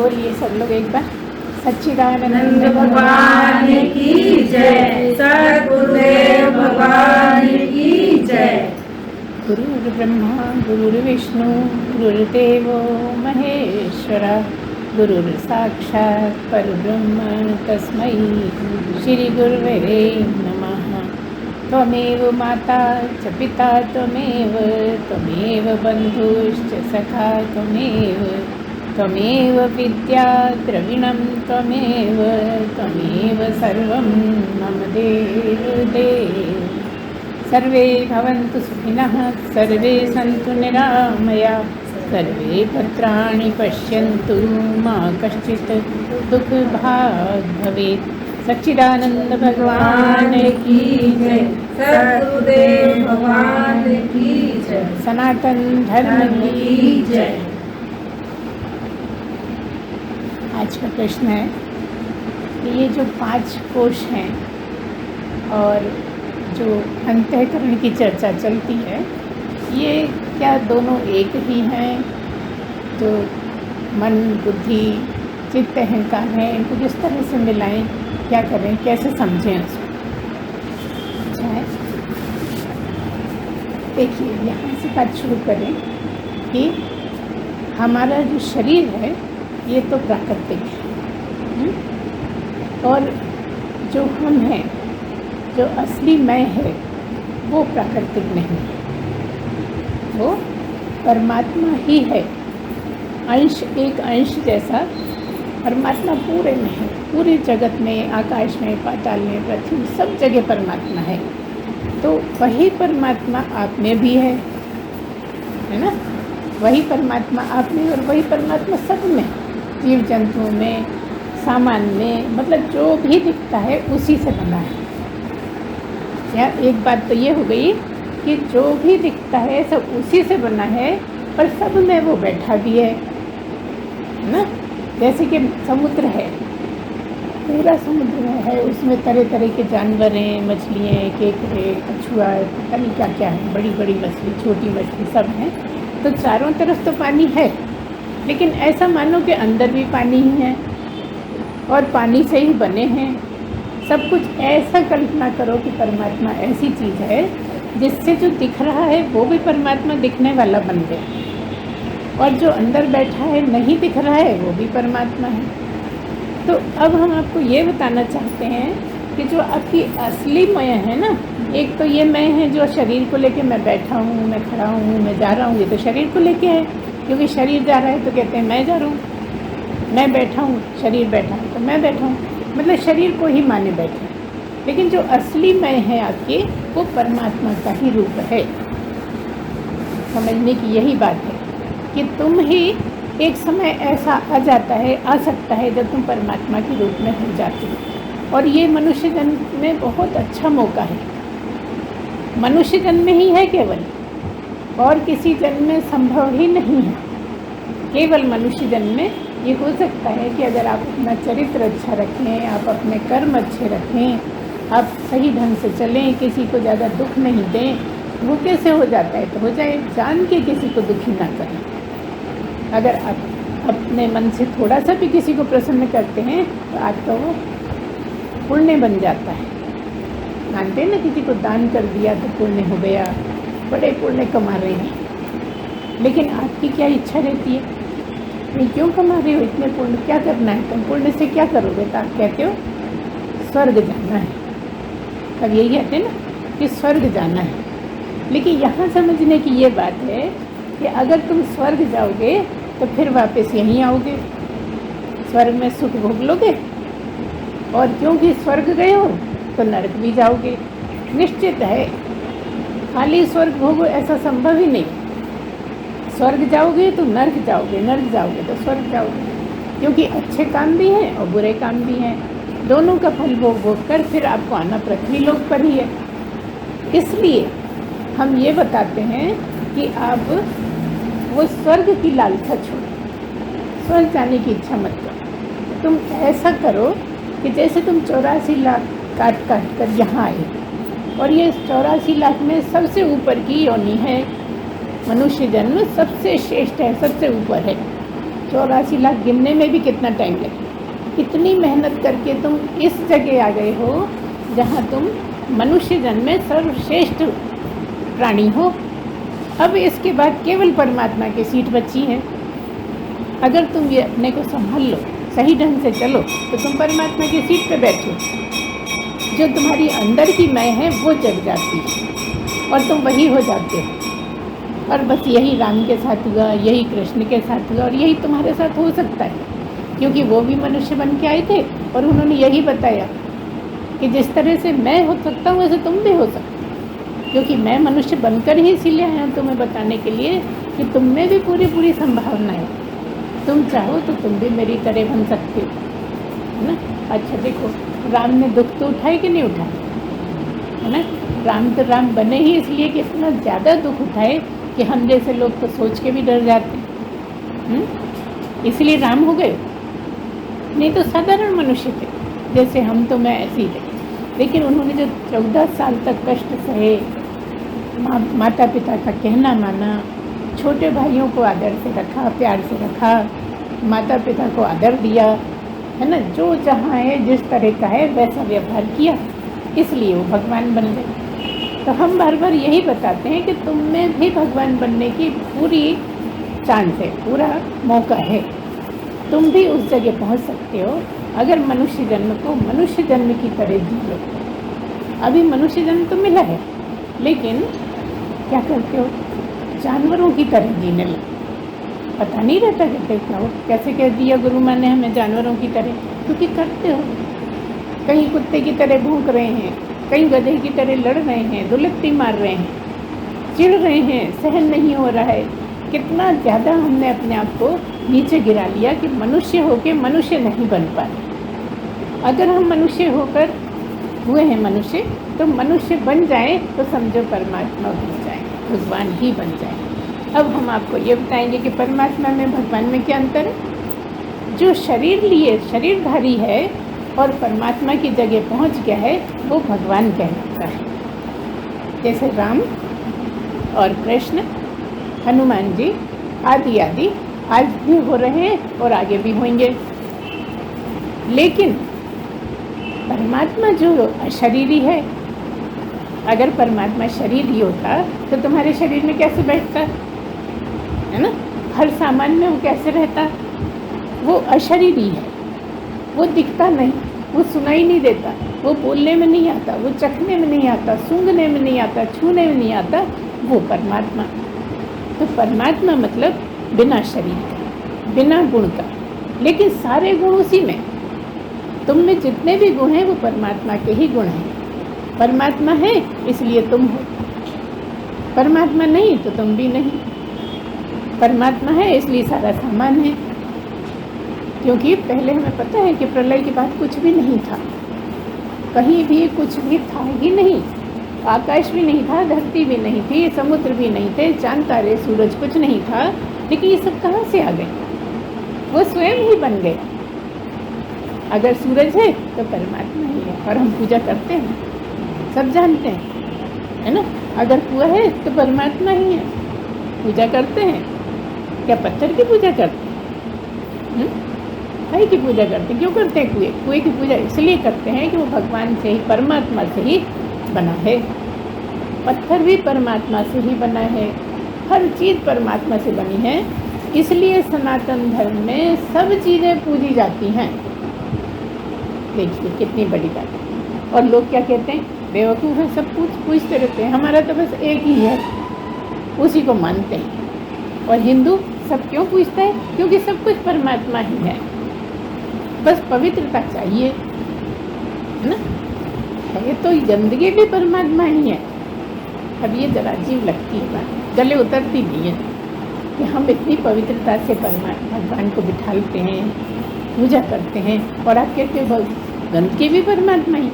बोलिए सब लोग एक बार। सच्चिदानंद भगवान की जय। सद्गुरुदेव भगवान की जय। गुरुर्ब्रह्मा गुरुर्विष्णु गुरुर्देवो महेश्वरा गुरुर्साक्षात् परब्रह्म तस्मै श्री गुरुवे नमः। त्वमेव माता च पिता त्वमेव बन्धुश्च सखा त्वमेव विद्या द्रविणं त्वमेव सर्वं मम देव। सर्वे भवन्तु सुखिनः, सर्वे सन्तु निरामयाः, सर्वे भद्राणि पश्यन्तु मा कश्चित् दुःखभाग् भवेत्। सच्चिदानंद भगवान की जय। सद्गुरुदेव भगवान की जय। सनातन धर्म की जय। आज का प्रश्न है कि ये जो 5 कोश हैं और जो अंतःकरण की चर्चा चलती है, ये क्या दोनों एक ही हैं? जो मन बुद्धि चित्त अहंकार है, इनको किस तरह से मिलाएं, क्या करें, कैसे समझें उसको? अच्छा है, देखिए यहाँ से बात शुरू करें कि हमारा जो शरीर है ये तो प्राकृतिक है, और जो हम हैं, जो असली मैं है, वो प्राकृतिक नहीं है, वो परमात्मा ही है। अंश एक अंश जैसा परमात्मा पूरे में है, पूरे जगत में, आकाश में, पाताल में, पृथ्वी में, सब जगह परमात्मा है। तो वही परमात्मा आप में भी है ना? वही परमात्मा आप में और वही परमात्मा सब में, जीव जंतुओं में, सामान में, मतलब जो भी दिखता है उसी से बना है। या एक बात तो ये हो गई कि जो भी दिखता है सब उसी से बना है, और सब में वो बैठा भी है ना? जैसे कि समुद्र है, पूरा समुद्र में है, उसमें तरह तरह के जानवर हैं, मछलियाँ, केकड़े, कछुआ, पता नहीं क्या क्या है, बड़ी बड़ी मछली, छोटी मछली, सब हैं। तो चारों तरफ तो पानी है, लेकिन ऐसा मानो कि अंदर भी पानी ही है और पानी से ही बने हैं सब कुछ। ऐसा कल्पना करो कि परमात्मा ऐसी चीज़ है जिससे जो दिख रहा है वो भी परमात्मा दिखने वाला बन गया, और जो अंदर बैठा है नहीं दिख रहा है वो भी परमात्मा है। तो अब हम आपको ये बताना चाहते हैं कि जो आपकी असली मैं है ना, एक तो ये मैं है जो शरीर को लेके मैं बैठा हूँ, मैं खड़ा हूँ, मैं जा रहा हूँ, ये तो शरीर को लेके है, क्योंकि शरीर जा रहा है तो कहते हैं मैं जा रहा हूँ। मैं बैठा हूँ, शरीर बैठा हूँ तो मैं बैठा हूँ, मतलब शरीर को ही माने बैठे। लेकिन जो असली मैं है आपकी, वो परमात्मा का ही रूप है। समझने की यही बात है कि तुम ही एक समय ऐसा आ जाता है, आ सकता है जब तुम परमात्मा के रूप में हो जाते हो। और ये मनुष्य जन्म में बहुत अच्छा मौका है, मनुष्य जन्म में ही है केवल, और किसी जन्म में संभव ही नहीं है। केवल मनुष्य जन्म में ये हो सकता है कि अगर आप अपना चरित्र अच्छा रखें, आप अपने कर्म अच्छे रखें, आप सही ढंग से चलें, किसी को ज़्यादा दुख नहीं दें। वो कैसे हो जाता है? तो हो जाए जान के किसी को दुखी ना करें। अगर आप अपने मन से थोड़ा सा भी किसी को प्रसन्न करते हैं तो आपका वो पुण्य बन जाता है। मानते हैं ना, किसी को दान कर दिया तो पुण्य हो गया, बड़े पुण्य कमा रहे हैं। लेकिन आपकी क्या इच्छा रहती है? मैं क्यों कमा रही हो इतने पुण्य, क्या करना है? तुम पुण्य से क्या करोगे? तो आप कहते हो स्वर्ग जाना है। अब यही कहते हैं ना कि स्वर्ग जाना है। लेकिन यहाँ समझने की ये बात है कि अगर तुम स्वर्ग जाओगे तो फिर वापस यहीं आओगे, स्वर्ग में सुख भोग लोगे, और क्योंकि स्वर्ग गए हो तो नरक भी जाओगे, निश्चित है। खाली स्वर्ग भोगो ऐसा संभव ही नहीं। स्वर्ग जाओगे तो नर्क जाओगे, नर्क जाओगे तो स्वर्ग जाओगे, क्योंकि अच्छे काम भी हैं और बुरे काम भी हैं। दोनों का फल भोग भोग कर फिर आपको आना पृथ्वी लोक पर ही है। इसलिए हम ये बताते हैं कि आप वो स्वर्ग की लालसा छोड़ो, स्वर्ग जाने की इच्छा मत करो। तुम ऐसा करो कि जैसे तुम 84 लाख काट काट कर यहाँ आए, और ये 84 लाख में सबसे ऊपर की योनि है। मनुष्य जन्म सबसे श्रेष्ठ है, सबसे ऊपर है। 84 लाख गिनने में भी कितना टाइम लगे। इतनी मेहनत करके तुम इस जगह आ गए हो जहाँ तुम मनुष्य जन्म में सर्वश्रेष्ठ प्राणी हो। अब इसके बाद केवल परमात्मा की सीट बची है। अगर तुम ये अपने को संभाल लो, सही ढंग से चलो, तो तुम परमात्मा की सीट पे बैठो। जो तुम्हारी अंदर की मैं है वो जग जाती है और तुम वही हो जाते हो। और बस यही राम के साथ हुआ, यही कृष्ण के साथ हुआ और यही तुम्हारे साथ हो सकता है, क्योंकि वो भी मनुष्य बन के आए थे और उन्होंने यही बताया कि जिस तरह से मैं हो सकता हूँ वैसे तुम भी हो सकते हो। क्योंकि मैं मनुष्य बनकर ही इसीलिए आया हूँ तुम्हें बताने के लिए कि तुम में भी पूरी संभावना है। तुम चाहो तो तुम भी मेरी तरह बन सकते हो, है ना। अच्छा देखो, राम ने दुख तो उठाए कि नहीं उठाए, है ना। राम तो राम बने ही इसलिए कि इतना ज़्यादा दुख उठाए कि हम जैसे लोग तो सोच के भी डर जाते हैं, इसलिए राम हो गए। नहीं तो साधारण मनुष्य थे जैसे हम, तो मैं ऐसे ही थे। लेकिन उन्होंने जो 14 साल तक कष्ट सहे, माता पिता का कहना माना, छोटे भाइयों को आदर से रखा, प्यार से रखा, माता पिता को आदर दिया, है ना। जो जहाँ है जिस तरह का है वैसा व्यवहार किया, इसलिए वो भगवान बन गए। तो हम बार बार यही बताते हैं कि तुम में भी भगवान बनने की पूरी चांस है, पूरा मौका है। तुम भी उस जगह पहुंच सकते हो अगर मनुष्य जन्म को मनुष्य जन्म की तरह जी लो। अभी मनुष्य जन्म तो मिला है, लेकिन क्या करते हो, जानवरों की तरह जीने लगे। पता नहीं रहता कि क्या हो, कैसे कह दिया गुरु माँ ने हमें जानवरों की तरह, क्योंकि करते हो। कहीं कुत्ते की तरह भौंक रहे हैं, कहीं गधे की तरह लड़ रहे हैं, दुलत्ती मार रहे हैं, चिढ़ रहे हैं, सहन नहीं हो रहा है। कितना ज़्यादा हमने अपने आप को नीचे गिरा लिया कि मनुष्य होके मनुष्य नहीं बन पाए। अगर हम मनुष्य होकर हुए हैं मनुष्य, तो मनुष्य बन जाए तो समझो परमात्मा बन जाए, भगवान ही बन जाए। अब हम आपको ये बताएंगे कि परमात्मा में भगवान में क्या अंतर है। जो शरीर लिए शरीरधारी है और परमात्मा की जगह पहुंच गया है, वो भगवान कहलाता है। जैसे राम और कृष्ण, हनुमान जी आदि आदि आज भी हो रहे हैं और आगे भी होंगे। लेकिन परमात्मा जो अशरीरी है, अगर परमात्मा शरीर ही होता तो तुम्हारे शरीर में कैसे बैठता, है ना। हर सामान में वो कैसे रहता। वो अशरीरी है, वो दिखता नहीं, वो सुनाई नहीं देता, वो बोलने में नहीं आता, वो चखने में नहीं आता, सूंघने में नहीं आता, छूने में नहीं आता, वो परमात्मा। तो परमात्मा मतलब बिना शरीर का, बिना गुण का, लेकिन सारे गुण उसी में। तुम में जितने भी गुण हैं वो परमात्मा के ही गुण हैं। परमात्मा है इसलिए तुम हो, परमात्मा नहीं तो तुम भी नहीं। परमात्मा है इसलिए सारा सामान है, क्योंकि पहले हमें पता है कि प्रलय के बाद कुछ भी नहीं था, कहीं भी कुछ भी था ही नहीं। आकाश भी नहीं था, धरती भी नहीं थी, समुद्र भी नहीं थे, चांद तारे सूरज कुछ नहीं था। लेकिन ये सब कहाँ से आ गए, वो स्वयं ही बन गए। अगर सूरज है तो परमात्मा ही है और हम पूजा करते हैं, सब जानते हैं, है ना। अगर कुआं है तो परमात्मा ही है, पूजा करते हैं। क्या पत्थर की पूजा करते हैं, भाई की पूजा करते हैं। क्यों करते हैं कुएं की पूजा? इसलिए करते हैं कि वो भगवान से ही, परमात्मा से ही बना है। पत्थर भी परमात्मा से ही बना है, हर चीज़ परमात्मा से बनी है। इसलिए सनातन धर्म में सब चीज़ें पूजी जाती हैं। देखिए कितनी बड़ी बात है। और लोग क्या कहते हैं, बेवकूफ़ है, सब कुछ पूछते रहते हैं, हमारा तो बस एक ही है, उसी को मानते हैं। और हिंदू सब क्यों पूछता है? क्योंकि सब कुछ परमात्मा ही है, बस पवित्रता चाहिए, है ना। ये तो गंदगी भी परमात्मा ही है। अब ये जरा अजीब लगती है बात, गले उतरती नहीं है कि हम इतनी पवित्रता से भगवान को बिठाते हैं, पूजा करते हैं, और आप कहते हो गंदगी भी परमात्मा ही,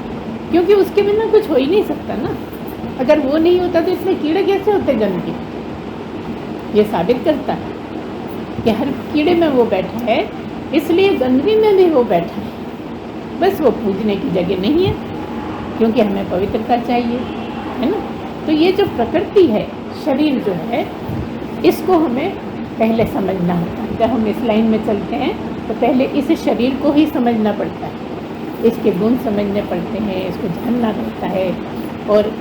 क्योंकि उसके बिना कुछ हो ही नहीं सकता ना। अगर वो नहीं होता तो इसमें कीड़े कैसे होते गंदगी? ये साबित करता है कि हर कीड़े में वो बैठा है, इसलिए गंदगी में भी वो बैठा है। बस वो पूजने की जगह नहीं है, क्योंकि हमें पवित्रता चाहिए, है ना। तो ये जो प्रकृति है, शरीर जो है, इसको हमें पहले समझना होता है। जब हम इस लाइन में चलते हैं तो पहले इस शरीर को ही समझना पड़ता है, इसके गुण समझने पड़ते हैं, इसको जानना पड़ता है, और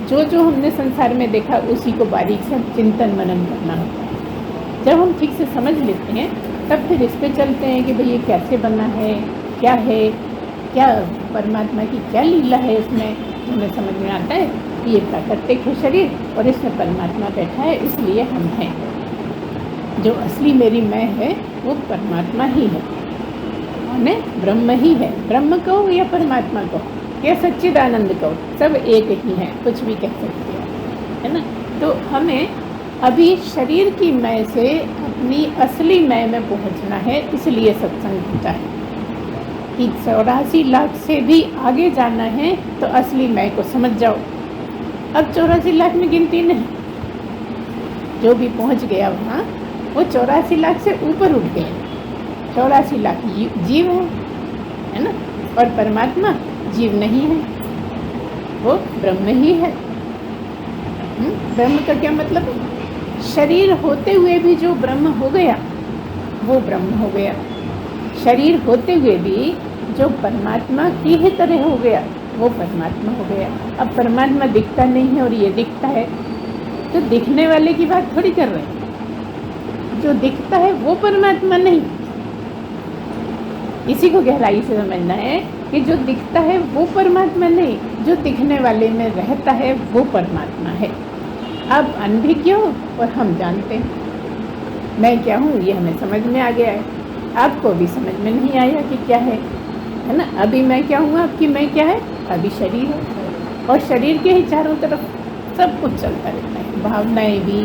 जो जो हमने संसार में देखा उसी को बारीक से चिंतन मनन करना होता है। जब हम ठीक से समझ लेते हैं तब फिर इस पे चलते हैं कि भाई ये कैसे बना है, क्या परमात्मा की क्या लीला है, इसमें हमें समझ में आता है कि ये प्राकृतिक है शरीर और इसमें परमात्मा बैठा है, इसलिए हम हैं। जो असली मेरी मैं है वो परमात्मा ही है, और ब्रह्म ही है। ब्रह्म कहो या परमात्मा कहो या सच्चिदानंद कहो, सब एक ही है, कुछ भी कह सकते हो, है ना। तो हमें अभी शरीर की मैं से अपनी असली मैं में पहुंचना है, इसलिए सत्संग होता है कि 84 लाख से भी आगे जाना है तो असली मैं को समझ जाओ। अब 84 लाख में गिनती नहीं, जो भी पहुंच गया वहाँ वो 84 लाख से ऊपर उठ गए। 84 लाख जीव है ना, और परमात्मा जीव नहीं है, वो ब्रह्म ही है। ब्रह्म का क्या मतलब है? शरीर होते हुए भी जो ब्रह्म हो गया वो ब्रह्म हो गया, शरीर होते हुए भी जो परमात्मा की ही तरह हो गया वो परमात्मा हो गया। अब परमात्मा दिखता नहीं है और ये दिखता है, तो दिखने वाले की बात थोड़ी कर रहे हैं, जो दिखता है वो परमात्मा नहीं। इसी को गहराई से समझना है कि जो दिखता है वो परमात्मा नहीं, जो दिखने वाले में रहता है वो परमात्मा है। अब अंधे क्यों, और हम जानते हैं मैं क्या हूँ, ये हमें समझ में आ गया है, आपको भी समझ में नहीं आया कि क्या है ना। अभी मैं क्या हूँ, आपकी मैं क्या है, अभी शरीर है, और शरीर के ही चारों तरफ सब कुछ चलता रहता है, भावनाएं भी,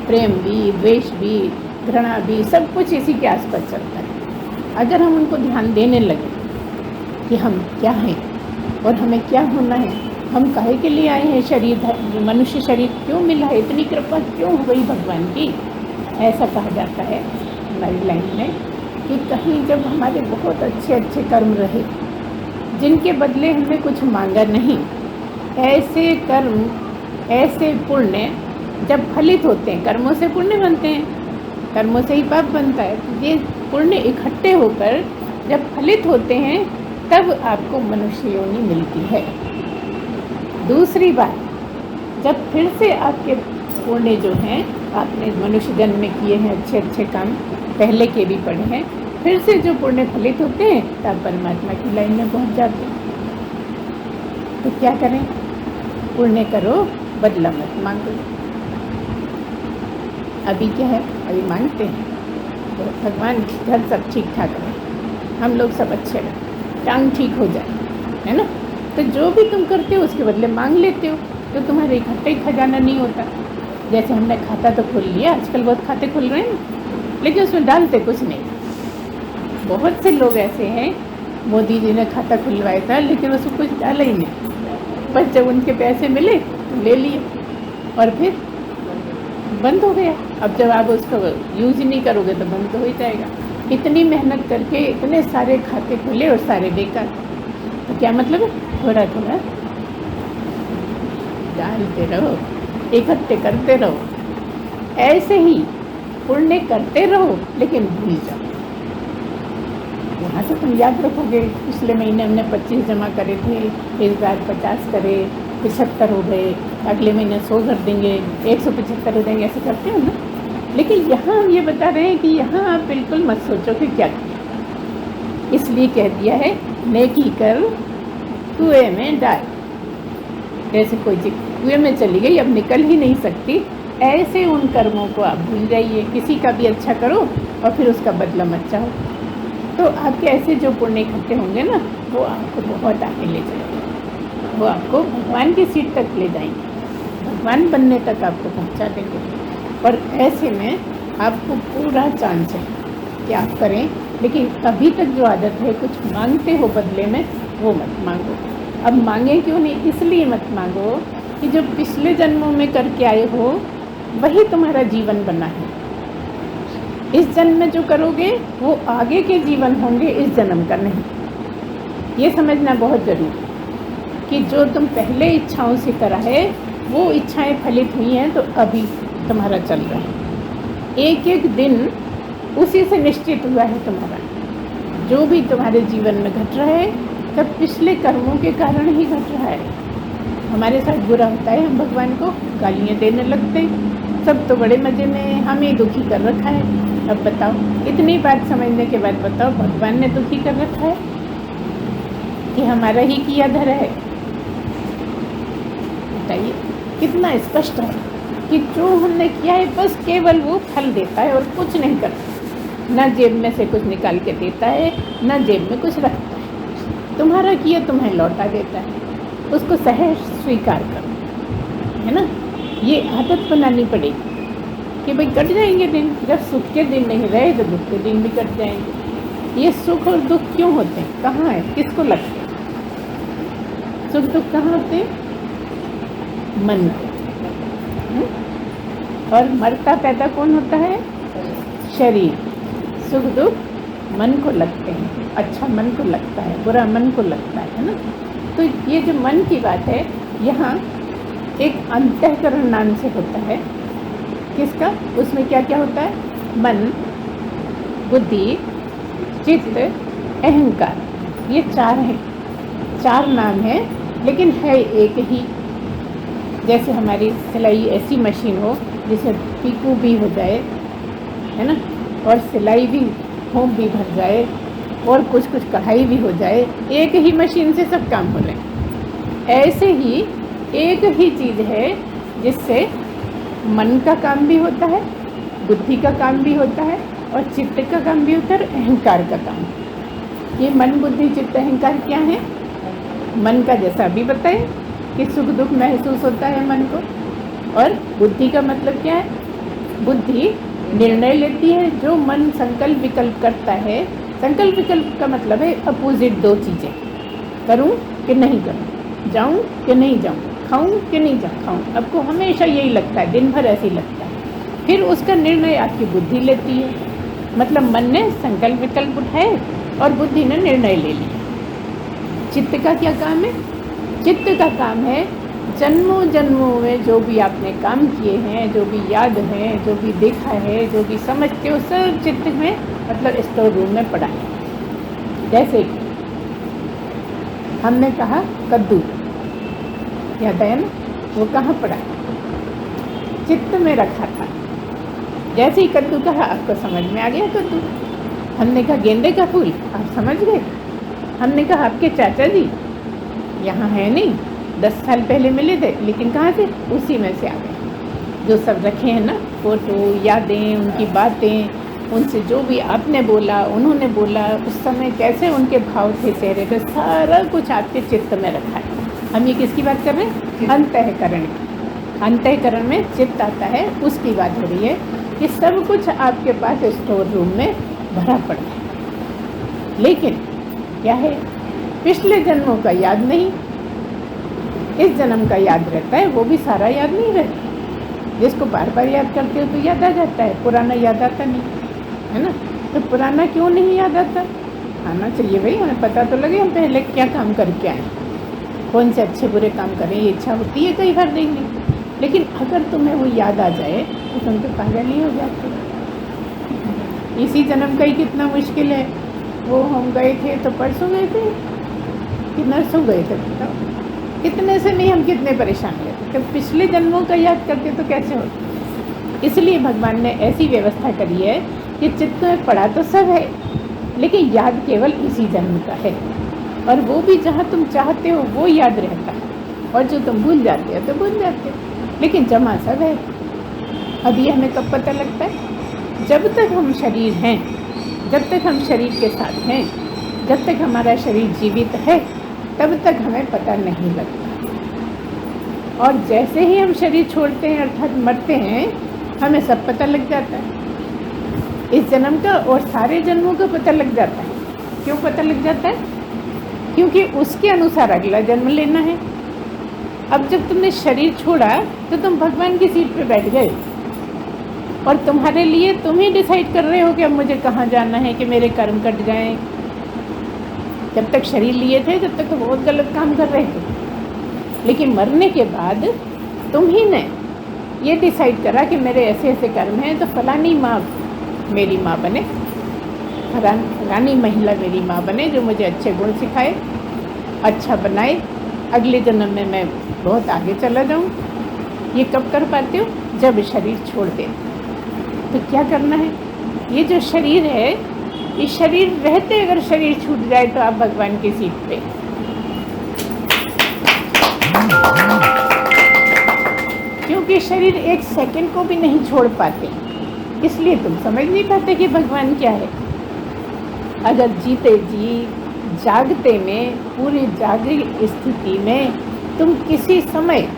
प्रेम भी, द्वेष भी, घृणा भी, सब कुछ इसी के आसपास चलता है। अगर हम उनको ध्यान देने लगे कि हम क्या हैं और हमें क्या होना है, हम काहे के लिए आए हैं, शरीर मनुष्य शरीर क्यों मिला है, इतनी कृपा क्यों हो गई भगवान की, ऐसा कहा जाता है हमारी लाइन में कि कहीं जब हमारे बहुत अच्छे अच्छे कर्म रहे जिनके बदले हमने कुछ मांगा नहीं, ऐसे कर्म, ऐसे पुण्य जब फलित होते हैं, कर्मों से पुण्य बनते हैं, कर्मों से ही पाप बनता है, तो ये पुण्य इकट्ठे होकर जब फलित होते हैं तब आपको मनुष्य योनि मिलती है। दूसरी बात, जब फिर से आपके पुण्य जो हैं आपने मनुष्य जन्म में किए हैं, अच्छे अच्छे काम पहले के भी पढ़े हैं, फिर से जो पुण्य फलित होते हैं तब परमात्मा की लाइन में पहुंच जाते हैं। तो क्या करें, पुण्य करो, बदला मत मांगो। अभी क्या है, अभी मांगते हैं तो भगवान घर सब ठीक ठाक रहे, हम लोग सब अच्छे रहें, टांग ठीक हो जाए, है ना। तो जो भी तुम करते हो उसके बदले मांग लेते हो, तो तुम्हारे इकट्ठा ही खजाना नहीं होता। जैसे हमने खाता तो खोल लिया, आजकल बहुत खाते खुल रहे हैं लेकिन उसमें डालते कुछ नहीं। बहुत से लोग ऐसे हैं, मोदी जी ने खाता खुलवाया था लेकिन उसको कुछ डाला ही नहीं, बस जब उनके पैसे मिले तो ले लिए और फिर बंद हो गया। अब जब आप उसको यूज ही नहीं करोगे तो बंद तो हो ही जाएगा। इतनी मेहनत करके इतने सारे खाते खुले और सारे बेकार, तो क्या मतलब है, थोड़ा थोड़ा डालते रहो, इकट्ठे करते रहो। ऐसे ही पुण्य करते रहो लेकिन भूल जाओ। वहाँ तो तुम याद रखोगे, पिछले महीने हमने 25 जमा करे थे, इस बार 50 करे, 75 हो गए, अगले महीने 100 कर देंगे, 175 हो देंगे, ऐसे करते हो ना। लेकिन यहाँ हम ये बता रहे हैं कि यहाँ आप बिल्कुल मत सोचो कि क्या किया, इसलिए कह दिया है नेकी कर कुएं में डाल। जैसे कोई चीज़ कुएं में चली गई, अब निकल ही नहीं सकती, ऐसे उन कर्मों को आप भूल जाइए। किसी का भी अच्छा करो और फिर उसका बदला मत चाहो, तो आपके ऐसे जो पुण्य इकट्ठे होंगे ना, वो आपको बहुत आगे ले जाएंगे, वो आपको भगवान की सीट तक ले जाएंगे, भगवान बनने तक आपको पहुंचा देंगे। और ऐसे में आपको पूरा चांस है कि आप करें, लेकिन अभी तक जो आदत है कुछ मांगते हो बदले में, वो मत मांगो। अब मांगे क्यों नहीं, इसलिए मत मांगो कि जो पिछले जन्मों में करके आए हो वही तुम्हारा जीवन बना है। इस जन्म में जो करोगे वो आगे के जीवन होंगे, इस जन्म का नहीं। ये समझना बहुत ज़रूरी है कि जो तुम पहले इच्छाओं से करा है वो इच्छाएं फलित हुई हैं, तो अभी तुम्हारा चल रहा है। एक एक दिन उसी से निश्चित हुआ है तुम्हारा। जो भी तुम्हारे जीवन में घट रहा है सब पिछले कर्मों के कारण ही घट रहा है। हमारे साथ बुरा होता है, हम भगवान को गालियाँ देने लगते हैं, सब तो बड़े मज़े में हैं, हमें दुखी कर रखा है। अब बताओ, इतनी बात समझने के बाद बताओ, भगवान ने दुखी कर रखा है कि हमारा ही किया धरा है? बताइए, कितना स्पष्ट है कि जो हमने किया है बस केवल वो फल देता है और कुछ नहीं करता। ना जेब में से कुछ निकाल के देता है, ना जेब में कुछ रखता है। तुम्हारा किया तुम्हें लौटा देता है, उसको सहज स्वीकार करो, है ना। ये आदत बनानी पड़ेगी कि भाई कट जाएंगे दिन, जब सुख के दिन नहीं रहे तो दुख के दिन भी कट जाएंगे। ये सुख और दुख क्यों होते हैं, कहाँ है, किसको लगते हैं? सुख दुख कहाँ होते हैं? मन को। और मरता पैदा कौन होता है? शरीर। सुख दुख मन को लगते हैं, अच्छा मन को लगता है, बुरा मन को लगता है ना। तो ये जो मन की बात है, यहाँ एक अंतःकरण नाम से होता है। किसका? उसमें क्या क्या होता है? मन, बुद्धि, चित्त, अहंकार, ये चार हैं। चार नाम हैं लेकिन है एक ही। जैसे हमारी सिलाई ऐसी मशीन हो जिसे पीकू भी हो जाए, है ना, और सिलाई भी होम भी भर जाए और कुछ कुछ कढ़ाई भी हो जाए, एक ही मशीन से सब काम हो रहे हैं। ऐसे ही एक ही चीज़ है जिससे मन का काम भी होता है, बुद्धि का काम भी होता है और चित्त का काम भी होता है, अहंकार का काम। ये मन, बुद्धि, चित्त, अहंकार क्या है? मन का जैसा अभी बताएं कि सुख दुख महसूस होता है मन को। और बुद्धि का मतलब क्या है? बुद्धि निर्णय लेती है। जो मन संकल्प विकल्प करता है, संकल्प विकल्प का मतलब है अपोजिट दो चीज़ें, करूं कि नहीं करूं, जाऊं कि नहीं जाऊं, खाऊं कि नहीं खाऊं। आपको हमेशा यही लगता है, दिन भर ऐसे ही लगता है। फिर उसका निर्णय आपकी बुद्धि लेती है। मतलब मन ने संकल्प विकल्प उठाए और बुद्धि ने निर्णय ले लिया। चित्त का क्या काम है? चित्त का काम है जन्मों जन्मों में जो भी आपने काम किए हैं, जो भी याद है, जो भी देखा है, जो भी समझते हो, सब चित्त में मतलब स्टोर रूम में पड़ा है। जैसे हमने कहा कद्दू, याद है ना, वो कहाँ पड़ा? चित्त में रखा था। जैसे ही कद्दू कहा आपको समझ में आ गया कद्दू। हमने कहा गेंदे का फूल, आप समझ गए। हमने कहा आपके चाचा जी यहाँ है नहीं, 10 साल पहले मिले थे, लेकिन कहाँ से? उसी में से आ गए। जो सब रखे हैं ना, फोटो, यादें, उनकी बातें, उनसे जो भी आपने बोला, उन्होंने बोला, उस समय कैसे उनके भाव थे चेहरे पे, सारा कुछ आपके चित्त में रखा है। हम ये किसकी बात कर रहे हैं? अंतःकरण। अंतःकरण में चित्त आता है, उसकी बात हो रही है कि सब कुछ आपके पास स्टोर रूम में भरा पड़ा है। लेकिन क्या है? पिछले जन्मों का याद नहीं, इस जन्म का याद रहता है। वो भी सारा याद नहीं रहता। जिसको बार बार याद करते हो तो याद आ जाता है, पुराना याद आता नहीं, है ना। तो पुराना क्यों नहीं याद आता? आना चाहिए भाई, हमें पता तो लगे हम पहले क्या काम करके आए, कौन से अच्छे बुरे काम करें। ये इच्छा होती है कई बार देंगे, लेकिन अगर तुम्हें वो याद आ जाए तो तुम तो पागल ही हो जाते हो। इसी जन्म का ही कितना मुश्किल है। वो हम गए थे तो परसों गए थे कि नरसों गए थे, बताओ कितने से नहीं हम कितने परेशान रहते। तो पिछले जन्मों का याद करते तो कैसे होता? इसलिए भगवान ने ऐसी व्यवस्था करी है कि चित्त में पड़ा तो सब है, लेकिन याद केवल इसी जन्म का है। और वो भी जहाँ तुम चाहते हो वो याद रहता है, और जो तुम भूल जाते हो तो भूल जाते हो, लेकिन जमा सब है। अब ये हमें कब पता लगता है? जब तक हम शरीर हैं, जब तक हम शरीर के साथ हैं, जब तक हमारा शरीर जीवित है, तब तक हमें पता नहीं लगता। और जैसे ही हम शरीर छोड़ते हैं अर्थात मरते हैं, हमें सब पता लग जाता है। इस जन्म का और सारे जन्मों का पता लग जाता है। क्यों पता लग जाता है? क्योंकि उसके अनुसार अगला जन्म लेना है। अब जब तुमने शरीर छोड़ा तो तुम भगवान की सीट पे बैठ गए, और तुम्हारे लिए तुम ही डिसाइड कर रहे हो कि अब मुझे कहाँ जाना है, कि मेरे कर्म कट जाएं। जब तक शरीर लिए थे तब तक तो बहुत गलत काम कर रहे थे, लेकिन मरने के बाद तुम ही ने ये डिसाइड करा कि मेरे ऐसे ऐसे कर्म हैं, तो फलानी माँ मेरी माँ बने, रानी महिला मेरी माँ बने, जो मुझे अच्छे गुण सिखाए, अच्छा बनाए, अगले जन्म में मैं बहुत आगे चला जाऊँ। ये कब कर पाते हो? जब शरीर छोड़ दे। तो क्या करना है? ये जो शरीर है, ये शरीर रहते अगर शरीर छूट जाए तो आप भगवान की सीट पे। क्योंकि शरीर एक सेकंड को भी नहीं छोड़ पाते, इसलिए तुम समझ नहीं पाते कि भगवान क्या है। अगर जीते जी जागते में, पूरी जागृत स्थिति में तुम किसी समय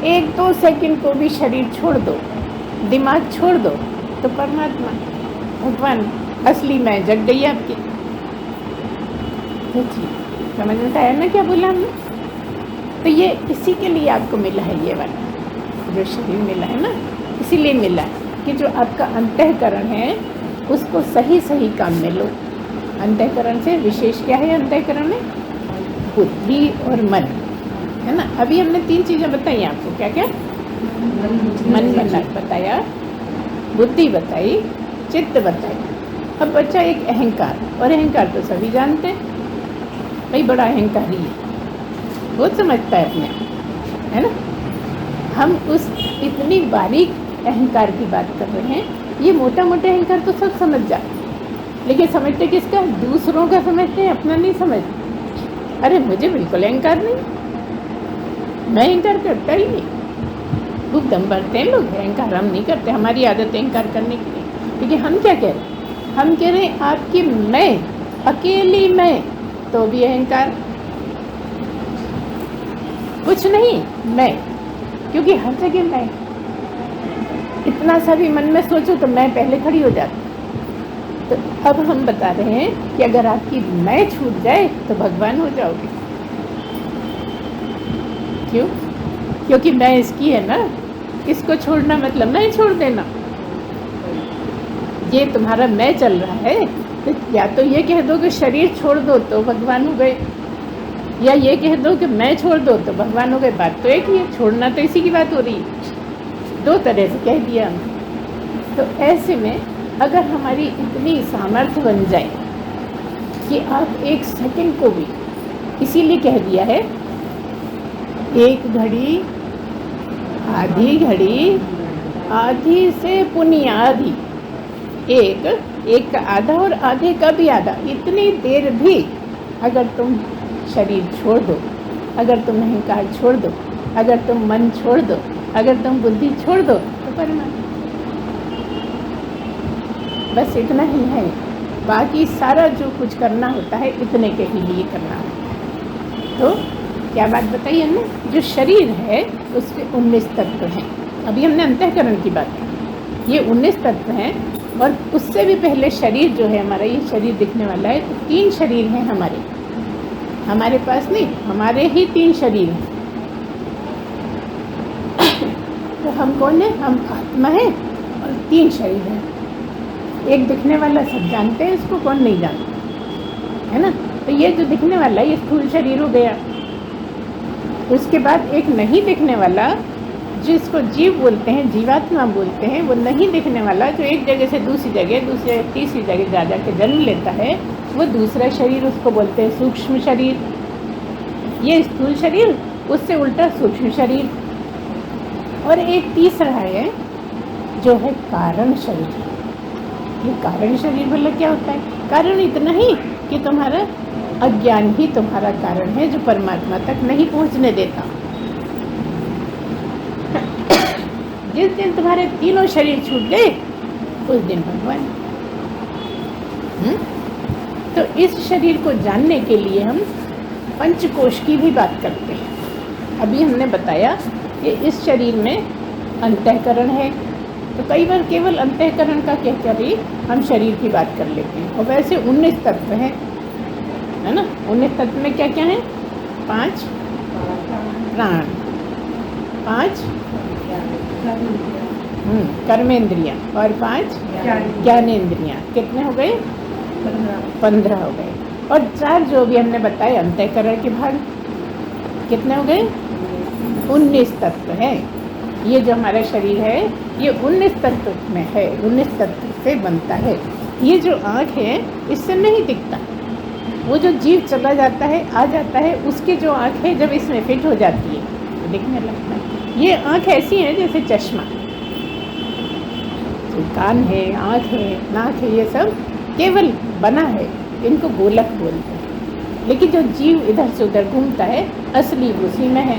1-2 सेकंड को भी शरीर छोड़ दो, दिमाग छोड़ दो, तो परमात्मा भगवान असली मैं जग गई आपकी। समझ में आया ना क्या बोला हमने? तो ये इसी के लिए आपको मिला है, ये वाला जो शरीर मिला है ना, इसीलिए मिला है कि जो आपका अंतःकरण है उसको सही सही काम में लो। अंतःकरण से विशेष क्या है? अंतःकरण में बुद्धि और मन है ना। अभी हमने 3 चीज़ें बताई आपको, क्या क्या? मन बताया, बुद्धि बताई, चित्त बताई। अब बच्चा एक अहंकार, और अहंकार तो सभी जानते हैं भाई, बड़ा अहंकारी है, बहुत समझता है अपने, है ना। हम उस इतनी बारीक अहंकार की बात कर रहे हैं। ये मोटा मोटा अहंकार तो सब समझ जाते, लेकिन समझते किसका? दूसरों का समझते हैं, अपना नहीं समझते। अरे मुझे बिल्कुल अहंकार नहीं, मैं अहंकार करता ही नहीं। खूब दम भरते हैं लोग, अहंकार हम नहीं करते, हमारी आदत है अहंकार करने की नहीं। लेकिन हम क्या कह रहे हैं? हम कह रहे हैं आपकी मैं, अकेली मैं, तो भी अहंकार कुछ नहीं, मैं, क्योंकि हर जगह मैं। इतना सा भी मन में सोचो तो मैं पहले खड़ी हो जाती। तो अब हम बता रहे हैं कि अगर आपकी मैं छूट जाए तो भगवान हो जाओगे। क्यों? क्योंकि मैं इसकी है ना, इसको छोड़ना मतलब मैं छोड़ देना। ये तुम्हारा मैं चल रहा है, तो या तो ये कह दो कि शरीर छोड़ दो तो भगवान हो गए, या ये कह दो कि मैं छोड़ दो तो भगवान हो गए। बात तो एक ही है, छोड़ना तो इसी की बात हो रही है। 2 तरह से कह दिया हमने। तो ऐसे में अगर हमारी इतनी सामर्थ्य बन जाए कि आप 1 सेकंड को भी, इसीलिए कह दिया है 1 घड़ी, आधी घड़ी, आधी से पुनी आधी, एक का आधा और आधे का भी आधा, इतनी देर भी अगर तुम शरीर छोड़ दो, अगर तुम अहंकार छोड़ दो, अगर तुम मन छोड़ दो, अगर तुम बुद्धि छोड़ दो, तो परमात्मा। बस इतना ही है। बाकी सारा जो कुछ करना होता है इतने के ही लिए करना है। तो क्या बात बताई हमने? जो शरीर है उसके 19 तत्व हैं। अभी हमने अंतःकरण की बात की, ये 19 तत्व हैं। और उससे भी पहले शरीर जो है हमारा, ये शरीर दिखने वाला है, तो 3 शरीर हैं हमारे पास नहीं, हमारे ही 3 शरीर हैं। तो हम कौन है? हम आत्मा है और 3 शरीर हैं। एक दिखने वाला सब जानते हैं, इसको कौन नहीं जानता, है ना। तो ये जो दिखने वाला ये स्थूल शरीर हो गया। उसके बाद एक नहीं दिखने वाला, जिसको जीव बोलते हैं, जीवात्मा बोलते हैं, वो नहीं दिखने वाला, जो एक जगह से दूसरी जगह, तीसरी जगह जा जा के जन्म लेता है, वो दूसरा शरीर, उसको बोलते हैं सूक्ष्म शरीर। ये स्थूल शरीर, उससे उल्टा सूक्ष्म शरीर। और एक तीसरा है जो है कारण शरीर। ये कारण शरीर बोले क्या होता है? कारण इतना ही कि तुम्हारा अज्ञान ही तुम्हारा कारण है, जो परमात्मा तक नहीं पहुंचने देता। जिस दिन तुम्हारे तीनों शरीर छूट गए, उस दिन भगवान। तो इस शरीर को जानने के लिए हम पंचकोश की भी बात करते हैं। अभी हमने बताया कि इस शरीर में अंतःकरण है, तो कई बार केवल अंतःकरण का कह कर ही हम शरीर की बात कर लेते हैं। और वैसे 19 तत्व हैं, है ना। 19 तत्व में क्या क्या है? 5 प्राण, 5 कर्मेंद्रियाँ और 5 ज्ञानेंद्रियाँ। कितने हो गए? 15 हो गए। और 4 जो भी हमने बताए अंतःकरण के भाग, कितने हो गए? 19 तत्व हैं। ये जो हमारा शरीर है ये 19 तत्व में है, 19 तत्व से बनता है। ये जो आँख है इससे नहीं दिखता, वो जो जीव चला जाता है आ जाता है उसकी जो आँख है जब इसमें फिट हो जाती है तो दिखने लगता है। ये आँख ऐसी है जैसे चश्मा, कान है, आँख है, नाक है, ये सब केवल बना है, इनको गोलक बोलते हैं। लेकिन जो जीव इधर से उधर घूमता है असली उसी में है।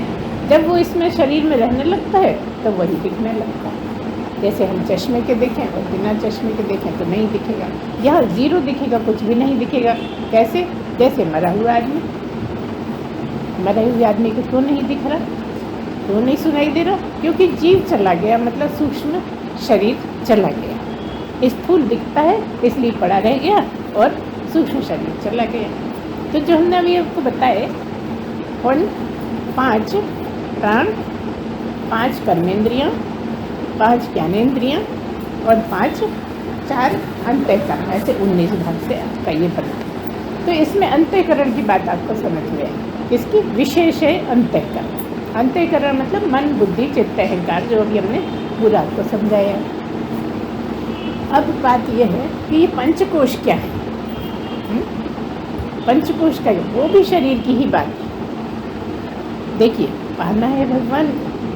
जब वो इसमें शरीर में रहने लगता है तो वही दिखने लगता है। जैसे हम चश्मे के देखें और बिना चश्मे के देखें तो नहीं दिखेगा, यहाँ ज़ीरो दिखेगा, कुछ भी नहीं दिखेगा। कैसे? जैसे मरा हुआ आदमी, मरे हुए आदमी को क्यों नहीं दिख रहा, क्यों नहीं सुनाई दे रहा? क्योंकि जीव चला गया, मतलब सूक्ष्म शरीर चला गया। स्थूल दिखता है इसलिए पड़ा रह गया और सूक्ष्म शरीर चला गया। तो जो हमने अभी आपको बताए 5 प्राण, 5 कर्मेंद्रियाँ, 5 ज्ञानेंद्रियाँ और 4 अंतःकरण, ऐसे 19 भाग से आपका ये बना। तो इसमें अंतःकरण की बात आपको समझ में आई। इसकी विशेष है अंतःकरण। अंतःकरण मतलब मन, बुद्धि, चित्त, अहंकार, जो अभी हमने पूरा आपको समझाया। अब बात यह है कि ये पंचकोश क्या है। पंचकोश का वो भी शरीर की ही बात है। देखिए, पाना है भगवान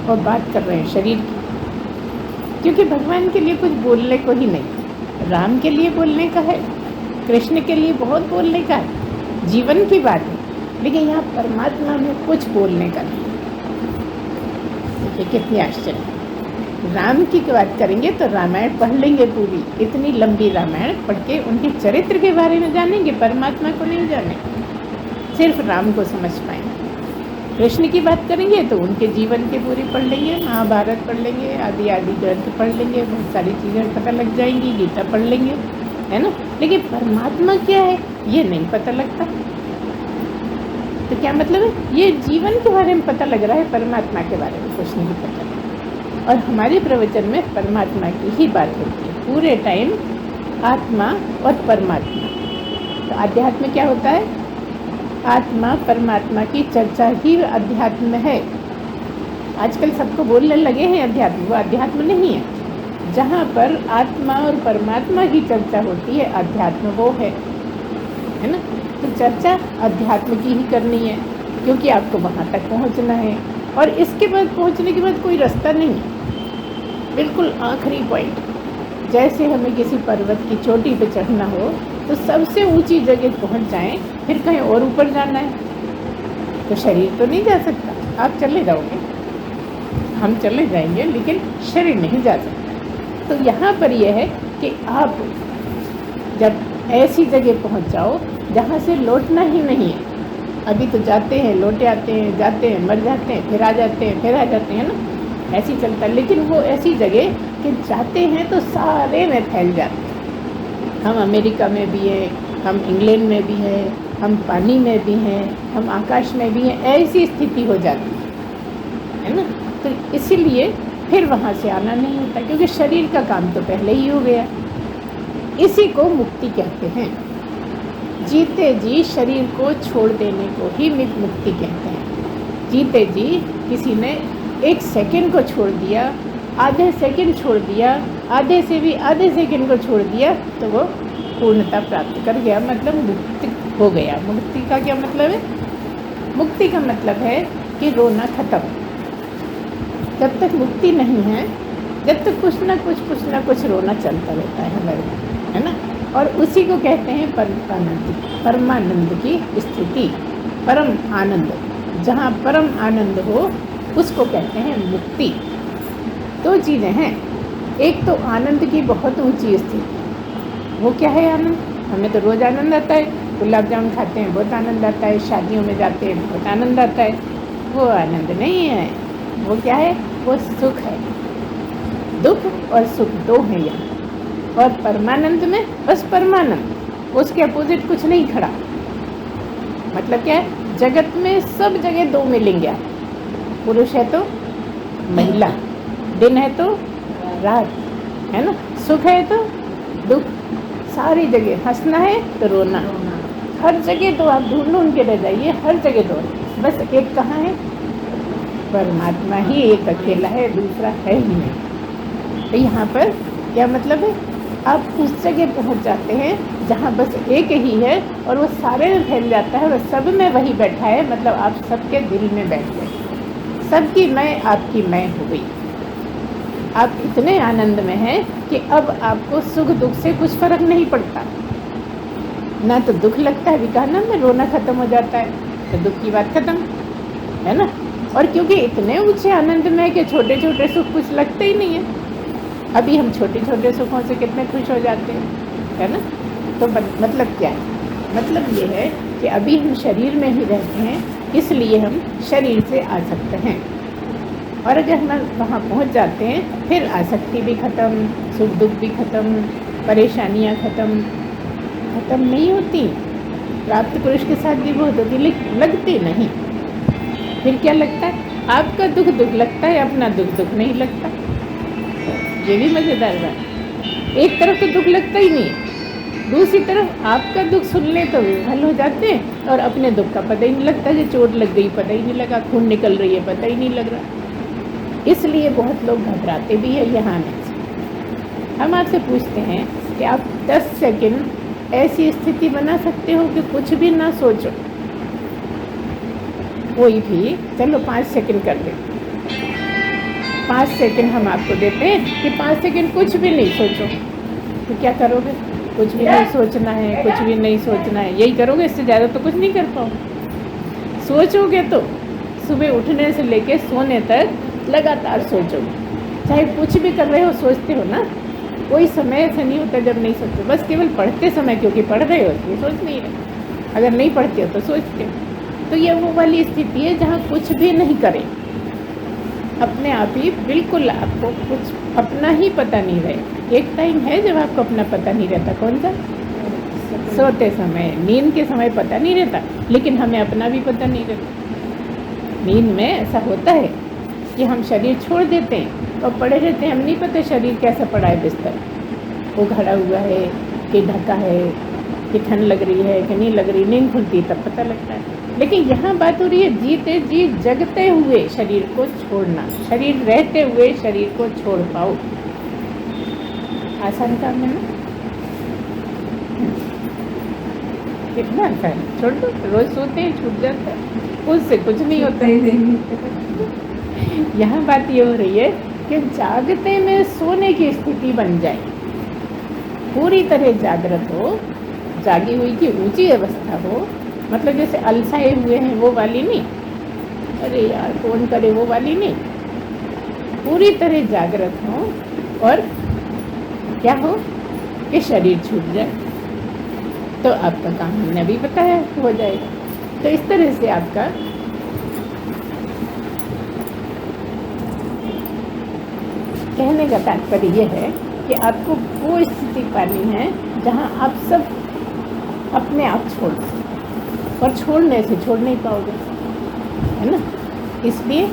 और बात कर रहे हैं शरीर की, क्योंकि भगवान के लिए कुछ बोलने को ही नहीं, राम के लिए बोलने का है, कृष्ण के लिए बहुत बोलने का है, जीवन की बात है। लेकिन यहाँ परमात्मा में कुछ बोलने का नहीं। देखिए कितनी आश्चर्य। राम की बात करेंगे तो रामायण पढ़ लेंगे पूरी, इतनी लंबी रामायण पढ़ के उनके चरित्र के बारे में जानेंगे, परमात्मा को नहीं जाने, सिर्फ राम को समझ पाएंगे। कृष्ण की बात करेंगे तो उनके जीवन के पूरी पढ़ लेंगे, महाभारत पढ़ लेंगे, आदि आदि ग्रंथ पढ़ लेंगे, बहुत सारी चीज़ें पता लग जाएंगी, गीता पढ़ लेंगे, है ना। लेकिन परमात्मा क्या है ये नहीं पता लगता। तो क्या मतलब है? ये जीवन के बारे में पता लग रहा है, परमात्मा के बारे में कुछ नहीं पता। और हमारे प्रवचन में परमात्मा की ही बात होती है पूरे टाइम, आत्मा और परमात्मा। तो अध्यात्म क्या होता है? आत्मा परमात्मा की चर्चा ही अध्यात्म है। आजकल सबको बोलने लगे हैं अध्यात्म, वो अध्यात्म नहीं है। जहाँ पर आत्मा और परमात्मा की चर्चा होती है अध्यात्म वो है ना। तो चर्चा अध्यात्म की ही करनी है, क्योंकि आपको वहाँ तक पहुँचना है और इसके बाद पहुँचने के बाद कोई रास्ता नहीं है, बिल्कुल आखिरी पॉइंट। जैसे हमें किसी पर्वत की चोटी पे चढ़ना हो तो सबसे ऊंची जगह पहुंच जाएं, फिर कहीं और ऊपर जाना है तो शरीर तो नहीं जा सकता। आप चले जाओगे, हम चले जाएंगे, लेकिन शरीर नहीं जा सकता। तो यहाँ पर यह है कि आप जब ऐसी जगह पहुंच जाओ जहाँ से लौटना ही नहीं है। अभी तो जाते हैं, लौटे आते हैं, जाते हैं, मर जाते हैं, फिर आ जाते हैं, फिर आ जाते हैं ना, ऐसी चलता है। लेकिन वो ऐसी जगह कि जाते हैं तो सारे में फैल जाते हैं। हम अमेरिका में भी हैं, हम इंग्लैंड में भी हैं, हम पानी में भी हैं, हम आकाश में भी हैं, ऐसी स्थिति हो जाती है ना। तो इसीलिए फिर वहाँ से आना नहीं होता, क्योंकि शरीर का काम तो पहले ही हो गया। इसी को मुक्ति कहते हैं। जीते जी शरीर को छोड़ देने को ही मुक्ति कहते हैं। जीते जी किसी ने 1 सेकंड को छोड़ दिया, आधे सेकंड छोड़ दिया, आधे से भी आधे सेकंड को छोड़ दिया तो वो पूर्णता प्राप्त कर गया, मतलब मुक्ति हो गया। मुक्ति का क्या मतलब है? मुक्ति का मतलब है कि रोना खत्म। जब तक मुक्ति नहीं है, जब तक कुछ ना कुछ रोना चलता रहता है हमारे, है ना। और उसी को कहते हैं परमानंद की स्थिति, परम आनंद। जहाँ परम आनंद हो उसको कहते हैं मुक्ति। 2 चीज़ें हैं, एक तो आनंद की बहुत ऊंची स्थिति। वो क्या है आनंद? हमें तो रोज़ आनंद आता है, गुलाब जामुन खाते हैं बहुत आनंद आता है, शादियों में जाते हैं बहुत आनंद आता है। वो आनंद नहीं है, वो क्या है? वो सुख है। दुख और सुख 2 हैं यहाँ। और परमानंद में बस परमानंद, उसके अपोजिट कुछ नहीं खड़ा। मतलब क्या है? जगत में सब जगह 2 मिलेंगे आप। पुरुष है तो महिला, दिन है तो रात, है ना, सुख है तो दुख, सारी जगह हंसना है तो रोना, हर जगह 2 आप ढूंढ ढूंढ के रह जाइए, हर जगह 2। बस एक कहाँ है? परमात्मा ही एक अकेला है, दूसरा है ही नहीं। तो यहाँ पर क्या मतलब है, आप उस जगह पहुँच जाते हैं जहाँ बस एक ही है और वो सारे में फैल जाता है और सब में वही बैठा है, मतलब आप सबके दिल में बैठ गए, सबकी मैं आपकी मैं हो गई। आप इतने आनंद में हैं कि अब आपको सुख दुख से कुछ फर्क नहीं पड़ता, ना तो दुख लगता है, अभी कहा ना, में रोना खत्म हो जाता है तो दुख की बात खत्म है ना। और क्योंकि इतने ऊंचे आनंद में कि छोटे छोटे सुख कुछ लगते ही नहीं है। अभी हम छोटे छोटे सुखों से कितने खुश हो जाते हैं, है ना। तो मतलब क्या है, मतलब ये है कि अभी हम शरीर में ही रहते हैं, इसलिए हम शरीर से आ सकते हैं। और अगर हम वहाँ पहुँच जाते हैं फिर आसक्ति भी ख़त्म, सुख दुख भी ख़त्म, परेशानियाँ ख़त्म नहीं होती। प्राप्त पुरुष के साथ भी बहुत होती, लेकिन लगती नहीं। फिर क्या लगता है, आपका दुख दुख लगता है, अपना दुख दुख नहीं लगता। ये भी मज़ेदार बात। एक तरफ तो दुख लगता ही नहीं है, दूसरी तरफ आपका दुख सुनने तो विफल हो जाते हैं और अपने दुख का पता ही नहीं लगता कि चोट लग गई पता ही नहीं लगा, खून निकल रही है पता ही नहीं लग रहा। इसलिए बहुत लोग घबराते भी है यहाँ आने से। हम आपसे पूछते हैं कि आप 10 सेकंड ऐसी स्थिति बना सकते हो कि कुछ भी ना सोचो, कोई भी, चलो 5 सेकंड कर दे, 5 सेकंड हम आपको देते हैं कि 5 सेकंड कुछ भी नहीं सोचो। तो क्या करोगे, कुछ भी नहीं सोचना है, कुछ भी नहीं सोचना है, यही करोगे, इससे ज़्यादा तो कुछ नहीं कर पाओगे। सोचोगे तो सुबह उठने से लेके सोने तक लगातार सोचोगे, चाहे कुछ भी कर रहे हो सोचते हो ना। कोई समय ऐसा नहीं होता जब नहीं सोचते, बस केवल पढ़ते समय, क्योंकि पढ़ रहे हो इसलिए सोच नहीं रहे, अगर नहीं पढ़ते हो तो सोचते हो। तो ये वो वाली स्थिति है जहाँ कुछ भी नहीं करें, अपने आप ही बिल्कुल आपको कुछ अपना ही पता नहीं रहे। एक टाइम है जब आपको अपना पता नहीं रहता, कौन सा, सोते समय, नींद के समय पता नहीं रहता, लेकिन हमें अपना भी पता नहीं रहता। नींद में ऐसा होता है कि हम शरीर छोड़ देते हैं और पड़े रहते हैं, हम नहीं पता शरीर कैसा पड़ा है, बिस्तर वो खड़ा हुआ है कि ढका है, कि ठंड लग रही है कि नहीं लग रही, नींद खुलती तब पता लगता है। लेकिन यहाँ बात हो रही है जीते जी जगते हुए शरीर को छोड़ना, शरीर रहते हुए शरीर को छोड़ पाओ। आसान काम है ना, कितना आसान है, छोड़ दो, रोज सोते हैं छूट जाता है, उससे कुछ नहीं होता है। यहाँ बात ये हो रही है कि जागते में सोने की स्थिति बन जाए, पूरी तरह जागृत हो, जागी हुई की ऊंची अवस्था हो, मतलब जैसे अलसाए हुए हैं वो वाली नहीं, अरे यार कौन करे वो वाली नहीं, पूरी तरह जागृत हो और क्या हो कि शरीर छूट जाए, तो आपका काम हमने भी बताया हो जाएगा। तो इस तरह से आपका कहने का तात्पर्य ये है कि आपको वो स्थिति पानी है जहाँ आप सब अपने आप छोड़ दो, और छोड़ने से छोड़ नहीं पाओगे, है ना। इसलिए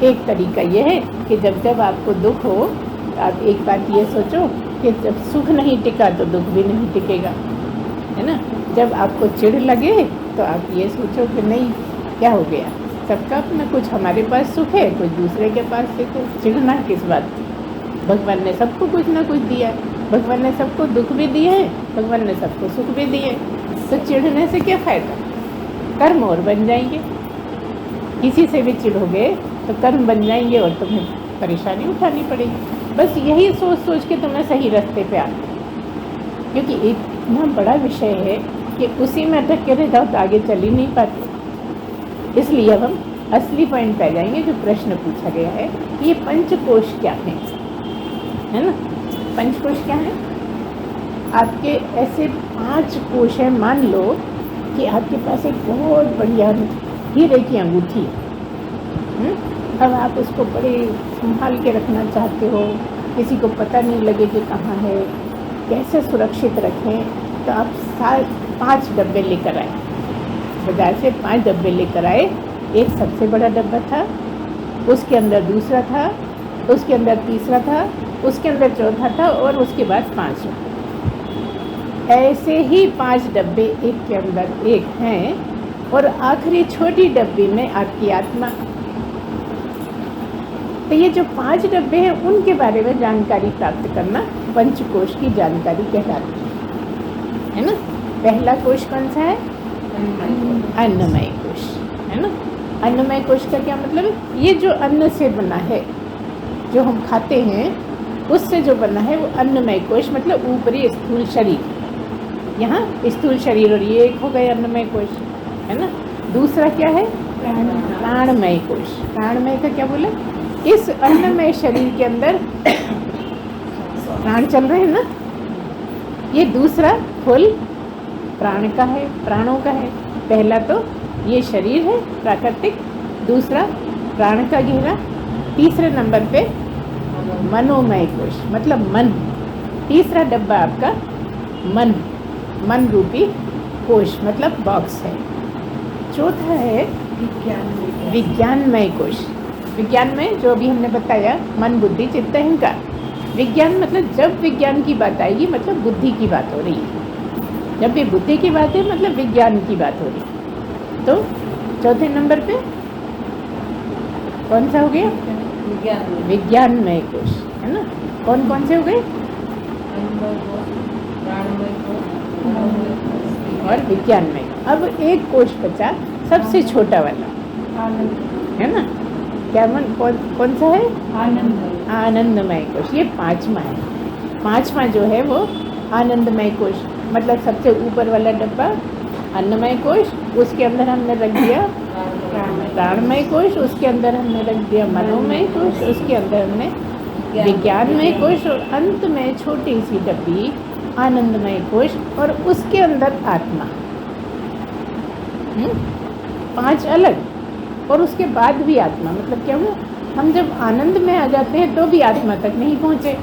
एक तरीका ये है कि जब जब आपको दुख हो तो आप एक बात ये सोचो कि जब सुख नहीं टिका तो दुख भी नहीं टिकेगा, है ना। जब आपको चिढ़ लगे तो आप ये सोचो कि नहीं क्या हो गया, सबका अपना, कुछ हमारे पास सुख है, कुछ दूसरे के पास से, तो चिढ़ना किस बात की। भगवान ने सबको कुछ ना कुछ दिया, भगवान ने सबको दुख भी दिए हैं, भगवान ने सबको सुख भी दिए, तो चिढ़ने से क्या फ़ायदा, कर्म और बन जाएंगे। किसी से भी चिढ़ोगे तो कर्म बन जाएंगे और तुम्हें परेशानी उठानी पड़ेगी। बस यही सोच सोच के तुम्हें सही रास्ते पे आना, क्योंकि इतना बड़ा विषय है कि उसी में अटक के रह जाओ तो आगे चल ही नहीं पाते। इसलिए अब हम असली पॉइंट पे जाएंगे जो प्रश्न पूछा गया है, ये पंचकोश क्या है ना। पंचकोश क्या है, आपके ऐसे 5 कोश हैं। मान लो कि आपके पास एक बहुत बढ़िया हीरे की अंगूठी है, अब आप उसको बड़े संभाल के रखना चाहते हो, किसी को पता नहीं लगे कि कहाँ है, कैसे सुरक्षित रखें। तो आप 5 डब्बे लेकर आए, बाजार से 5 डब्बे लेकर आए। एक सबसे बड़ा डब्बा था, उसके अंदर दूसरा था, उसके अंदर तीसरा था, उसके अंदर चौथा था और उसके बाद 5वां। ऐसे ही 5 डब्बे एक के अंदर एक हैं और आखिरी छोटी डब्बी में आपकी आत्मा। तो ये जो 5 डब्बे हैं उनके बारे में जानकारी प्राप्त करना पंचकोश की जानकारी कहलाती है ना। पहला कोश कौन सा है? अन्नमय कोश, है ना। अन्नमय कोश का क्या मतलब है? ये जो अन्न से बना है, जो हम खाते हैं उससे जो बना है वो अन्नमय कोश, मतलब ऊपरी स्थूल शरीर। यहाँ स्थूल शरीर और ये एक हो गए अन्नमय कोश, है ना। दूसरा क्या है? प्राणमय कोश। प्राणमय का क्या बोला? इस अन्नमय शरीर के अंदर प्राण चल रहे हैं ना। ये दूसरा फुल प्राण का है, प्राणों का है। पहला तो ये शरीर है प्राकृतिक, दूसरा प्राण का घेरा, तीसरे नंबर पे मनोमय कोश मतलब मन। तीसरा डब्बा आपका मन, मन रूपी कोश मतलब बॉक्स है। चौथा है विज्ञानमय कोश। विज्ञानमय जो अभी हमने बताया, मन बुद्धि चित्त अहंकार। विज्ञान मतलब जब विज्ञान की बात आएगी मतलब बुद्धि की बात हो रही है। जब भी बुद्धि की बात है मतलब विज्ञान की बात हो रही है। तो चौथे नंबर पे कौन सा हो गया? विज्ञानमय कोश, है ना। कौन कौन से हो गए? और विज्ञानमय। अब एक कोश बचा, सबसे छोटा वाला, है ना। क्या कौन सा है? आनंदमय कोश। ये 5वां है। 5वां जो है वो आनंदमय कोश, मतलब सबसे ऊपर वाला डब्बा अन्नमय कोश, उसके अंदर हमने रख दिया प्राणमय कोश, उसके अंदर हमने रख दिया मनोमय कोश, उसके अंदर हमने विज्ञानमय कोश, और अंत में छोटी सी डब्बी आनंदमय कोश, और उसके अंदर आत्मा। 5 अलग, और उसके बाद भी आत्मा। मतलब क्या हुआ? हम जब आनंद में आ जाते हैं तो भी आत्मा तक नहीं पहुँचे।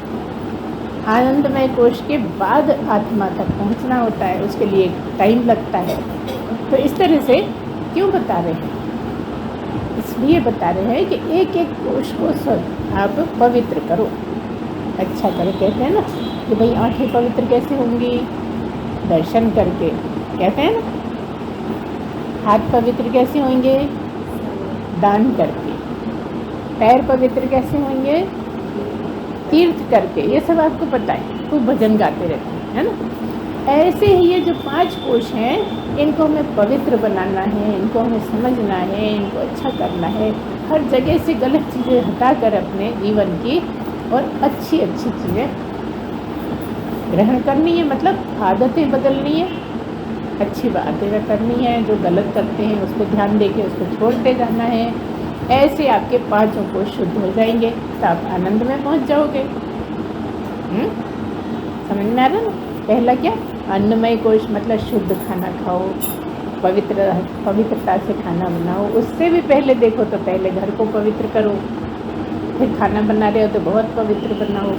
आनंदमय कोश के बाद आत्मा तक पहुँचना होता है, उसके लिए टाइम लगता है। तो इस तरह से क्यों बता रहे हैं? इसलिए बता रहे हैं कि एक एक कोश को आप पवित्र करो, अच्छा करो। कहते हैं ना कि भाई आँखें पवित्र कैसे होंगी? दर्शन करके। कहते हैं ना हाथ पवित्र कैसे होंगे? दान करके। पैर पवित्र कैसे होंगे? तीर्थ करके। ये सब आपको पता है, खूब भजन गाते रहते हैं, है ना। ऐसे ही ये जो 5 कोश हैं, इनको हमें पवित्र बनाना है, इनको हमें समझना है, इनको अच्छा करना है। हर जगह से गलत चीज़ें हटाकर अपने जीवन की और अच्छी अच्छी चीज़ें ग्रहण करनी है, मतलब आदतें बदलनी है, अच्छी बातें करनी है। जो गलत करते हैं उस पर ध्यान देके उसको छोड़ते जाना है। ऐसे आपके 5 कोश शुद्ध हो जाएंगे तो आप आनंद में पहुंच जाओगे। समझ में आ रहा ना? पहला क्या? अन्नमय कोश मतलब शुद्ध खाना खाओ, पवित्रता से खाना बनाओ। उससे भी पहले देखो तो पहले घर को पवित्र करो, फिर खाना बना रहे हो तो बहुत पवित्र बनाओ।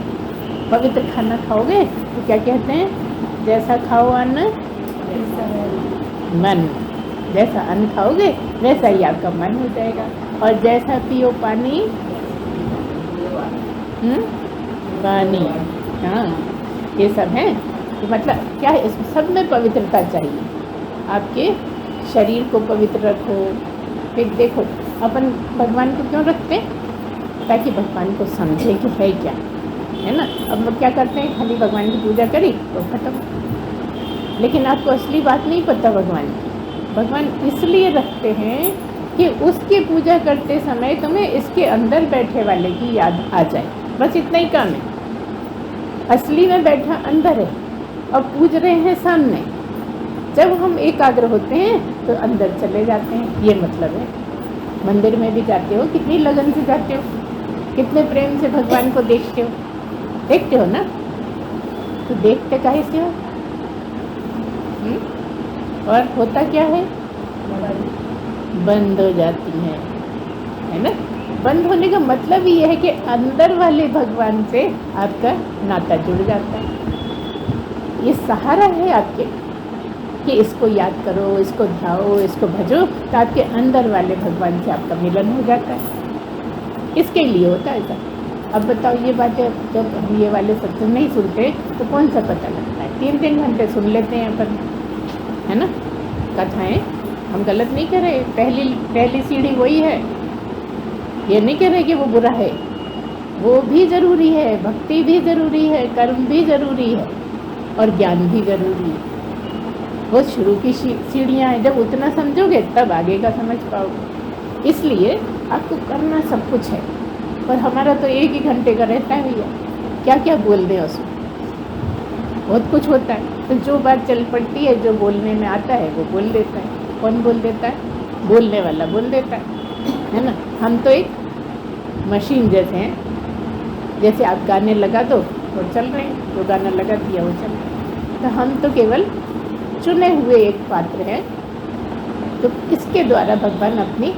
पवित्र खाना खाओगे तो क्या कहते हैं? जैसा खाओ अन्न मन। जैसा अन्न खाओगे वैसा ही आपका मन हो जाएगा। और जैसा पियो पानी, पानी। हाँ, ये सब है। तो मतलब क्या है? इस सब में पवित्रता चाहिए। आपके शरीर को पवित्र रखो। फिर देखो अपन भगवान को क्यों रखते हैं? ताकि भगवान को समझे कि है क्या, है ना। अब लोग क्या करते हैं? खाली भगवान की पूजा करी तो खत्म। लेकिन आपको असली बात नहीं पता भगवान की। भगवान इसलिए रखते हैं कि उसकी पूजा करते समय तुम्हें इसके अंदर बैठे वाले की याद आ जाए, बस इतना ही काम है। असली में बैठा अंदर है और पूज रहे हैं सामने। जब हम एकाग्र होते हैं तो अंदर चले जाते हैं, ये मतलब है। मंदिर में भी जाते हो, कितनी लगन से जाते हो, कितने प्रेम से भगवान को देखते हो ना। तो देखते काहे से हो? और होता क्या है? बंद हो जाती है ना। बंद होने का मतलब ये है कि अंदर वाले भगवान से आपका नाता जुड़ जाता है। ये सहारा है आपके कि इसको याद करो, इसको ध्याओ, इसको भजो, तो आपके अंदर वाले भगवान से आपका मिलन हो जाता है। इसके लिए होता है ऐसा। अब बताओ ये बातें जब हम ये वाले सत्संग नहीं सुनते तो कौन सा पता लगता है? 3-3 घंटे सुन लेते हैं अपन, है ना। कथाएं हम गलत नहीं कर रहे, पहली सीढ़ी वही है। ये नहीं कह रहे कि वो बुरा है, वो भी ज़रूरी है, भक्ति भी ज़रूरी है, कर्म भी ज़रूरी है और ज्ञान भी ज़रूरी है। वो शुरू की सीढ़ियाँ हैं, जब उतना समझोगे तब आगे का समझ पाओगे। इसलिए आपको करना सब कुछ है, पर हमारा तो 1 ही घंटे का रहता है भैया, क्या क्या बोल दें उसमें, बहुत कुछ होता है। तो जो बात चल पड़ती है, जो बोलने में आता है वो बोल देता है। कौन बोल देता है? बोलने वाला बोल देता है ना। हम तो एक मशीन जैसे हैं, जैसे आप गाने लगा दो वो चल रहे हैं, जो गाना लगा दिया वो चल रहा है। तो हम तो केवल चुने हुए एक पात्र हैं। तो इसके द्वारा भगवान अपनी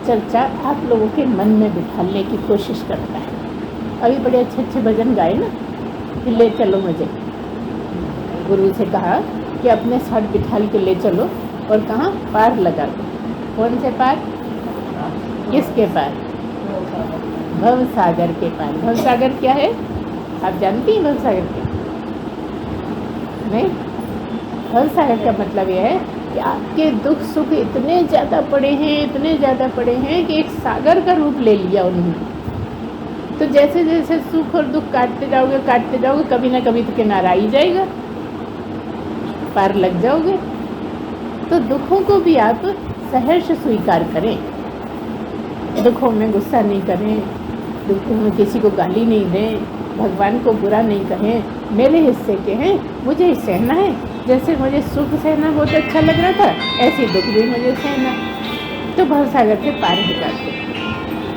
चर्चा आप लोगों के मन में बिठाने की कोशिश करता है। अभी बड़े अच्छे अच्छे भजन गाए ना, कि ले चलो मुझे, गुरु से कहा कि अपने साथ बिठाल के ले चलो, और कहाँ? पार लगा दो। कौन से पार? किसके पार? भव सागर के पार। भव सागर क्या है? आप जानती हैं भव सागर क्या? नहीं? भव सागर का मतलब यह है कि आपके दुख सुख इतने ज़्यादा पड़े हैं, इतने ज़्यादा पड़े हैं कि एक सागर का रूप ले लिया उन्होंने। तो जैसे जैसे सुख और दुख काटते जाओगे, कभी ना कभी तो किनारा ही जाएगा, पार लग जाओगे। तो दुखों को भी आप सहर्ष स्वीकार करें, दुखों में गुस्सा नहीं करें, दुखों में किसी को गाली नहीं दें, भगवान को बुरा नहीं कहें, मेरे हिस्से के हैं, मुझे ही सहना है। जैसे मुझे सुख सहना बहुत अच्छा लग रहा था, ऐसे दुख भी मुझे सहना। तो भवसागर से पार हो जाते।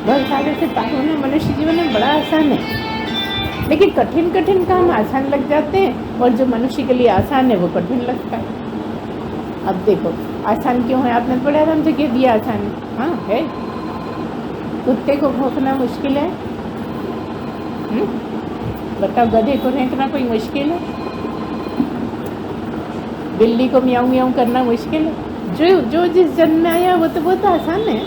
भवसागर से पार होना मनुष्य जीवन में बड़ा आसान है, लेकिन कठिन कठिन काम आसान लग जाते हैं, और जो मनुष्य के लिए आसान है वो कठिन लगता है। अब देखो आसान क्यों है? आपने बड़े आराम से कह दिया आसान है। हाँ है। कुत्ते को भौंकना मुश्किल है? बताओ, गधे को रेंकना कोई मुश्किल है? बिल्ली को म्याऊं म्याऊं करना मुश्किल है? जो जिस जन्म में आया वो तो बहुत आसान है।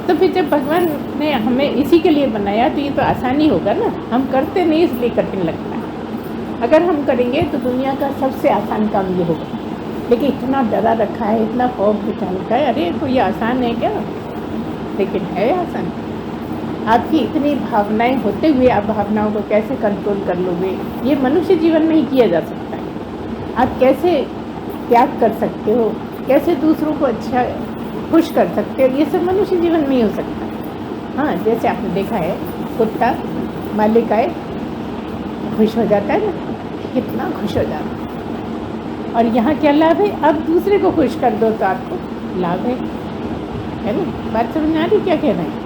तो फिर जब भगवान ने हमें इसी के लिए बनाया तो ये तो आसान ही होगा ना। हम करते नहीं इसलिए कठिन लगता है। अगर हम करेंगे तो दुनिया का सबसे आसान काम ये होगा, लेकिन इतना डरा रखा है, इतना खौफ बिठा रखा है, अरे तो ये आसान है क्या? लेकिन है आसान। आपकी इतनी भावनाएं होते हुए आप भावनाओं को कैसे कंट्रोल कर लोगे, ये मनुष्य जीवन में ही किया जा सकता है। आप कैसे त्याग कर सकते हो, कैसे दूसरों को अच्छा खुश कर सकते हो, ये सब मनुष्य जीवन में ही हो सकता है। हाँ, जैसे आपने देखा है कुत्ता मालिक आए खुश हो जाता है ना, कितना खुश हो जाता है। और यहाँ क्या लाभ है? अब दूसरे को खुश कर दो तो आपको लाभ है ना। बात समझ में आ रही क्या कह रहे हैं?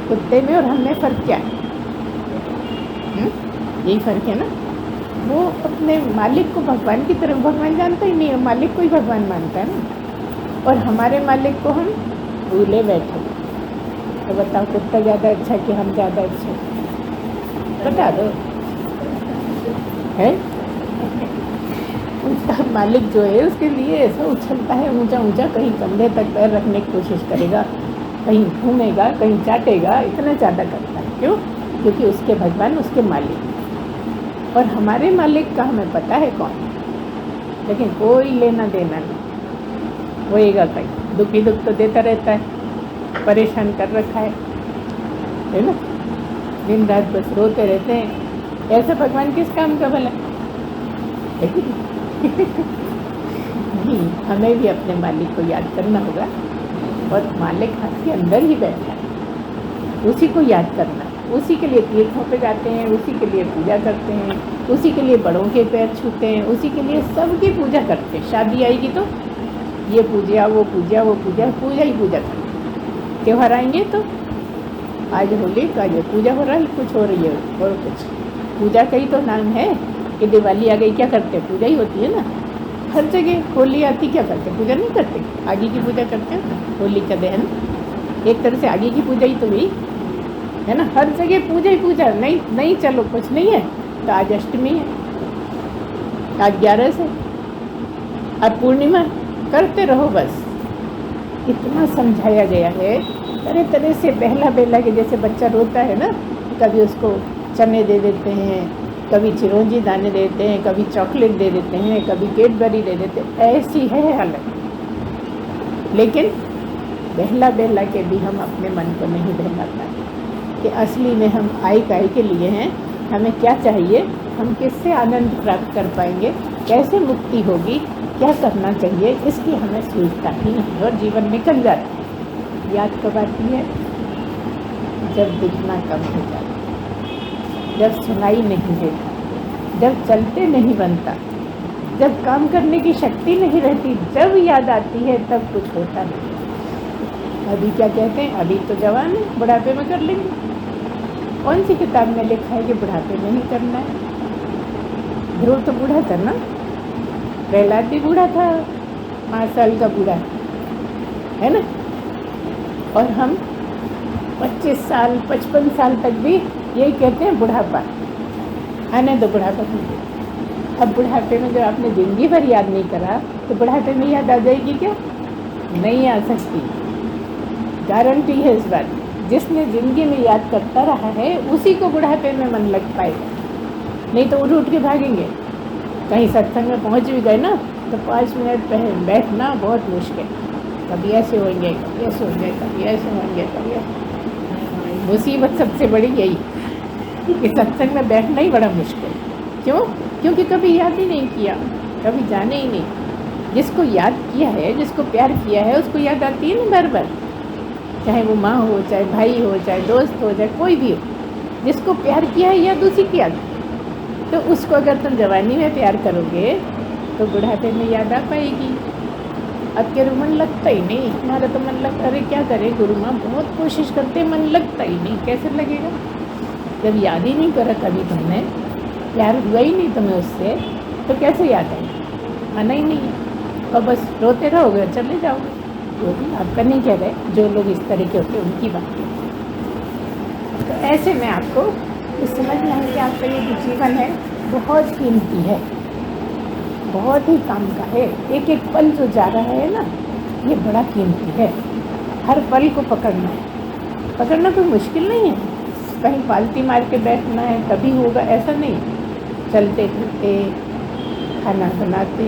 कुत्ते में और हम में फ़र्क क्या है? यही फ़र्क है ना। वो अपने मालिक को भगवान की तरफ, भगवान जानता ही नहीं है, मालिक को ही भगवान मानता है ना। और हमारे मालिक को हम भूले बैठे। तो बताओ कुत्ता ज़्यादा अच्छा कि हम ज़्यादा अच्छे? बता दो। है उसका मालिक जो है उसके लिए ऐसा उछलता है ऊंचा ऊंचा, कहीं कंधे तक पैर रखने की कोशिश करेगा, कहीं घूमेगा, कहीं चाटेगा, इतना ज़्यादा करता है। क्यों? क्योंकि उसके भगवान उसके मालिक। और हमारे मालिक का हमें पता है कौन, लेकिन कोई लेना देना नहीं। होएगा कहीं दुख ही दुख तो देता रहता है, परेशान कर रखा है ना। दिन रात बस रोते रहते हैं। ऐसा भगवान किस काम का भला? नहीं, हमें भी अपने मालिक को याद करना होगा। और मालिक हाथ के अंदर ही बैठा है, उसी को याद करना। उसी के लिए तीर्थों पे जाते हैं, उसी के लिए पूजा करते हैं, उसी के लिए बड़ों के पैर छूते हैं, उसी के लिए सबकी पूजा करते हैं। शादी आएगी तो ये पूजा, वो पूजा, वो पूजा, पूजा ही पूजा करते हैं। त्यौहार आएंगे तो आज होली का ये पूजा हो रहा है, कुछ हो रही है और कुछ पूजा का ही तो नाम है। कि दिवाली आ गई, क्या करते हैं? पूजा ही होती है ना। हर जगह होली आती, क्या करते? पूजा नहीं करते, आगे की पूजा करते हैं। होली का दहन एक तरह से आगे की पूजा ही तो हुई है ना। हर जगह पूजा ही पूजा। नहीं चलो कुछ नहीं है तो आज अष्टमी है, आज 11 से, अब पूर्णिमा, करते रहो बस। इतना समझाया गया है तरह तरह से, बहला बहला के। जैसे बच्चा रोता है ना, कभी उसको चने दे देते हैं, कभी चिरौंजी दाने देते हैं, कभी चॉकलेट दे देते हैं, कभी कैडबरी दे देते हैं। ऐसी है हालत। लेकिन बहला बहला के भी हम अपने मन को नहीं बहला पाते। कि असली में हम आए काहे के लिए हैं, हमें क्या चाहिए, हम किससे आनंद प्राप्त कर पाएंगे, कैसे मुक्ति होगी, क्या करना चाहिए, इसकी हमें सूझता ही नहीं और जीवन निकल जाता है। याद कब आती है? जब दिखना कम हो जाता, जब सुनाई नहीं देता, जब चलते नहीं बनता, जब काम करने की शक्ति नहीं रहती, जब याद आती है तब कुछ होता नहीं। अभी क्या कहते हैं, अभी तो जवान है, बुढ़ापे में कर लेंगे। कौन सी किताब में लिखा है कि बुढ़ापे में ही करना है? ध्रुव तो बूढ़ा था ना, प्रहलाद भी बूढ़ा था, 5 साल का बूढ़ा है ना। और हम 25 साल 55 साल तक भी यही कहते हैं बुढ़ापा आने दो, बुढ़ापा नहीं। अब बुढ़ापे में जब आपने जिंदगी भर याद नहीं करा तो बुढ़ापे में याद आ जाएगी क्या? नहीं आ सकती, गारंटी है इस बात। जिसने ज़िंदगी में याद करता रहा है उसी को बुढ़ापे में मन लग पाएगा, नहीं तो उठ के भागेंगे। कहीं सत्संग में पहुंच भी गए ना तो 5 मिनट पहले बैठना बहुत मुश्किल, कभी ऐसे होंगे, कभी ऐसे होंगे, कभी ऐसे होंगे, कभी ऐसे। मुसीबत सबसे बड़ी यही कि सत्संग में बैठना ही बड़ा मुश्किल। क्यों? क्योंकि कभी याद ही नहीं किया, कभी जाने ही नहीं। जिसको याद किया है, जिसको प्यार किया है, उसको याद आती है ना बार बार, चाहे वो माँ हो, चाहे भाई हो, चाहे दोस्त हो, चाहे कोई भी हो। जिसको प्यार किया है याद उसी की याद, तो उसको अगर तुम जवानी में प्यार करोगे तो बुढ़ापे में याद आ पाएगी। अब के मन लगता ही नहीं, हमारा तो मन लगता, अरे क्या करे गुरु माँ, बहुत कोशिश करते मन लगता ही नहीं। कैसे लगेगा जब याद ही नहीं करा कभी तुमने, प्यार हुआ ही नहीं तुम्हें उससे, तो कैसे याद आएगा? आना ही नहीं है और बस रोते रहोगे, चले जाओगे। वो भी आपका नहीं कह रहे, जो लोग इस तरह के होते हैं उनकी बात है। तो ऐसे में आपको समझना है कि आपका ये जो जीवन है बहुत कीमती है, बहुत ही काम का है। एक एक पल जो जा रहा है ना, ये बड़ा कीमती है। हर पल को पकड़ना है, पकड़ना कोई मुश्किल नहीं है। कहीं पालती मार के बैठना है तभी होगा, ऐसा नहीं। चलते फिरते, खाना बनाते,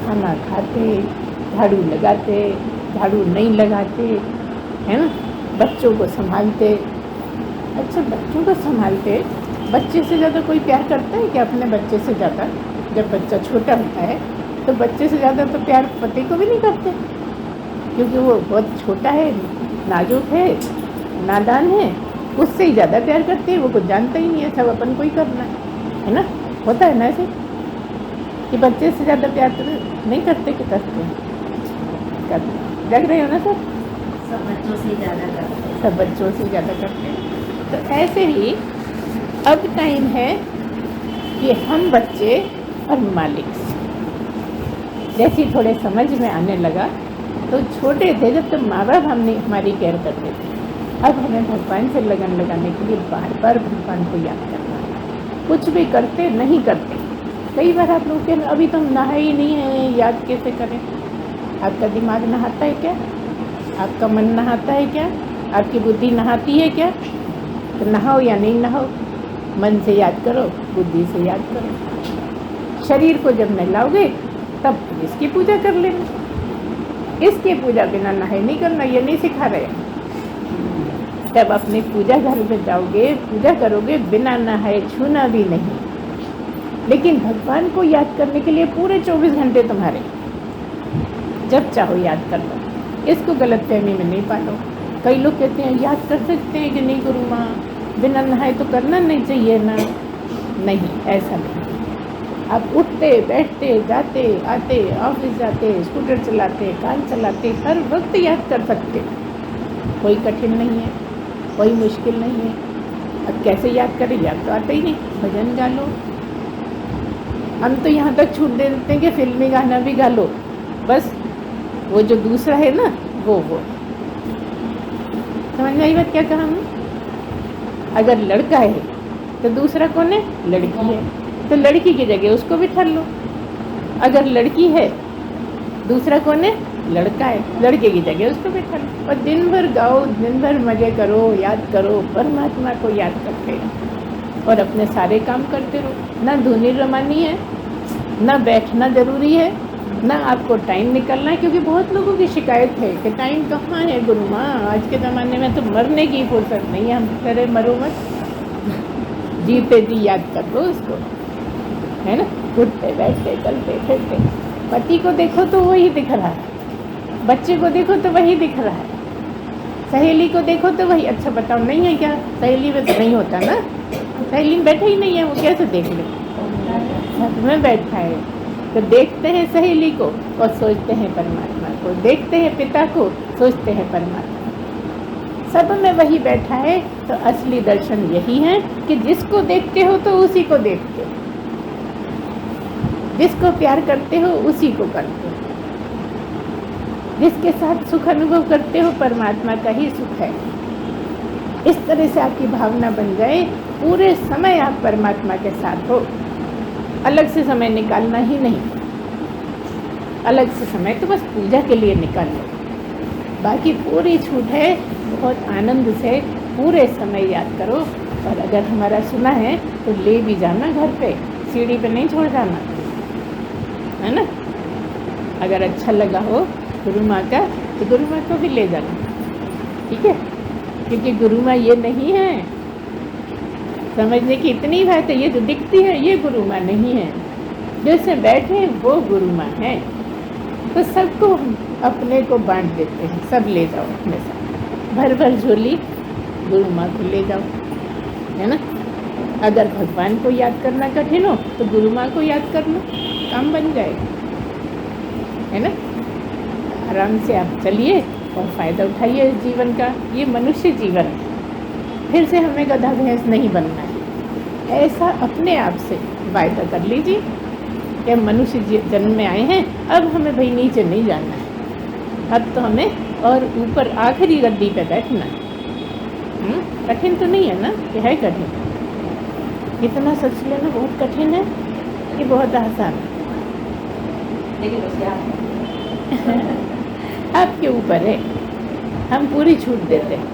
खाना खाते, झाड़ू लगाते, झाड़ू नहीं लगाते, है ना, बच्चों को संभालते। अच्छा, बच्चों को संभालते, बच्चे से ज़्यादा कोई प्यार करता है क्या? अपने बच्चे से ज़्यादा जब बच्चा छोटा होता है तो बच्चे से ज़्यादा तो प्यार पति को भी नहीं करते, क्योंकि वो बहुत छोटा है, नाजुक है, नादान है। उससे ही ज़्यादा प्यार करते हैं, वो कुछ जानता ही नहीं है, सब अपन को ही करना है ना। होता है ना ऐसे कि बच्चे से ज़्यादा प्यार तो नहीं करते कि करते हैं? लग रहे हो ना सर? सब बच्चों से ज़्यादा करते हैं। सब बच्चों से ज़्यादा करते हैं। तो ऐसे ही अब टाइम है कि हम बच्चे और मालिक, जैसे थोड़े समझ में आने लगा, तो छोटे थे जब तो माँ बाप हमारी केयर करते थे। अब हमें भगवान से लगन लगाने के लिए बार बार भगवान को याद करना है। कुछ भी करते नहीं करते, कई बार आप लोग कहते अभी तो नहा ही नहीं है, याद कैसे करें? आपका दिमाग नहाता है क्या? आपका मन नहाता है क्या? आपकी बुद्धि नहाती है क्या? तो नहाओ या नहीं नहाओ, मन से याद करो, बुद्धि से याद करो। शरीर को जब नहलाओगे तब इसकी पूजा कर लेना। इसकी पूजा बिना नहाए नहीं करना, ये नहीं सिखा रहे। जब अपने पूजा घर में जाओगे, पूजा करोगे, बिना नहाए छूना भी नहीं। लेकिन भगवान को याद करने के लिए पूरे 24 घंटे तुम्हारे, जब चाहो याद कर लो। इसको गलतफहमी में नहीं पालो। कई लोग कहते हैं याद कर सकते हैं कि नहीं गुरु माँ, बिना नहाए तो करना नहीं चाहिए ना। नहीं, ऐसा नहीं। आप उठते बैठते, जाते आते, ऑफिस जाते, स्कूटर चलाते, कार चलाते, हर वक्त याद कर सकते। कोई कठिन नहीं है, कोई मुश्किल नहीं है। अब कैसे याद करें? याद तो आता ही नहीं। भजन गा लो। हम तो यहाँ तक छूट दे देते हैं कि फिल्मी गाना भी गा लो, बस वो जो दूसरा है ना वो समझ में आई बात क्या कहा हमने? अगर लड़का है तो दूसरा कौन है? लड़की है, तो लड़की की जगह उसको बिठा लो। अगर लड़की है, दूसरा कौन है? लड़का है, लड़के की जगह उसको बिठा लो। और दिन भर गाओ, दिन भर मजे करो, याद करो, परमात्मा को याद करते रहो और अपने सारे काम करते रहो। ना धुनी रमानी है, ना बैठना जरूरी है, ना आपको टाइम निकलना है, क्योंकि बहुत लोगों की शिकायत है कि टाइम कहाँ है गुरु माँ, आज के ज़माने में तो मरने की फुर्सत नहीं है। हम करे मरो मत, जीते जी याद कर लो उसको, है ना। उठते बैठते चलते फिरते, पति को देखो तो वही दिख रहा है, बच्चे को देखो तो वही दिख रहा है, सहेली को देखो तो वही। अच्छा बताओ, नहीं है क्या? सहेली में तो नहीं होता ना, सहेली में बैठा ही नहीं है, वो कैसे देख ले? सब में बैठा है। तो देखते हैं सहेली को और सोचते हैं परमात्मा को, देखते हैं पिता को, सोचते हैं परमात्मा। सब में वही बैठा है। तो असली दर्शन यही है कि जिसको देखते हो तो उसी को देखते हो, जिसको प्यार करते हो उसी को करते हो, जिसके साथ सुख अनुभव करते हो परमात्मा का ही सुख है। इस तरह से आपकी भावना बन जाए, पूरे समय आप परमात्मा के साथ हो। अलग से समय निकालना ही नहीं, अलग से समय तो बस पूजा के लिए निकाल लो, बाकी पूरी छूट है। बहुत आनंद से पूरे समय याद करो। और अगर हमारा सुना है तो ले भी जाना, घर पे सीढ़ी पे नहीं छोड़ जाना, है ना। अगर अच्छा लगा हो गुरु माँ का तो गुरु माँ को भी ले जाना, ठीक है। क्योंकि गुरु माँ ये नहीं है, समझने की इतनी बात है। ये जो दिखती है ये गुरु माँ नहीं है, जैसे बैठे वो गुरु माँ है। तो सबको अपने को बांट देते हैं, सब ले जाओ अपने साथ, भर भर झोली गुरु माँ को ले जाओ, है ना। अगर भगवान को याद करना कठिन हो तो गुरु माँ को याद कर लो, काम बन जाएगा, है ना। आराम से आप चलिए और फ़ायदा उठाइए इस जीवन का। ये मनुष्य जीवन है, फिर से हमें गधा भैंस नहीं बनना है। ऐसा अपने आप से वायदा कर लीजिए कि मनुष्य जन्म में आए हैं, अब हमें भाई नीचे नहीं जाना है, अब तो हमें और ऊपर आखिरी गद्दी पे बैठना है। कठिन तो नहीं है ना, कि है कठिन? इतना सच लेना बहुत कठिन है कि बहुत आसान है? आपके ऊपर है, हम पूरी छूट देते हैं।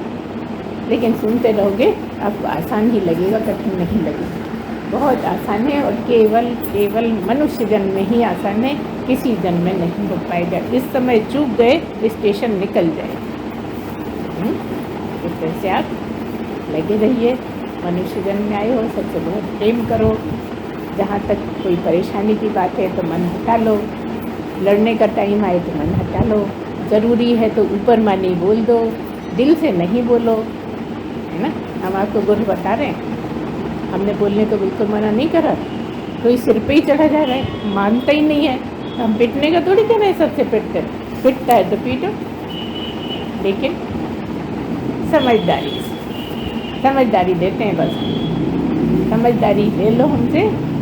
लेकिन सुनते रहोगे आपको आसान ही लगेगा, कठिन नहीं लगेगा। बहुत आसान है और केवल मनुष्य जन्म में ही आसान है, किसी जन्म में नहीं हो पाएगा। इस समय चूक गए स्टेशन निकल जाए। इस तरह से आप लगे रहिए। मनुष्य जन्म में आए हो, सबसे बहुत प्रेम करो। जहाँ तक कोई परेशानी की बात है तो मन हटा लो, लड़ने का टाइम आए तो मन हटा लो, ज़रूरी है तो ऊपर मानी बोल दो, दिल से नहीं बोलो, है ना। हम आपको गुरु बता रहे हैं, हमने बोलने को बिल्कुल मना नहीं करा। कोई सिर पे ही चढ़ा जा रहा है, मानता ही नहीं है, हम पिटने का थोड़ी कह रहे हैं, सबसे पिटता है तो पीटो, लेकिन समझदारी देते हैं। बस समझदारी ले लो हमसे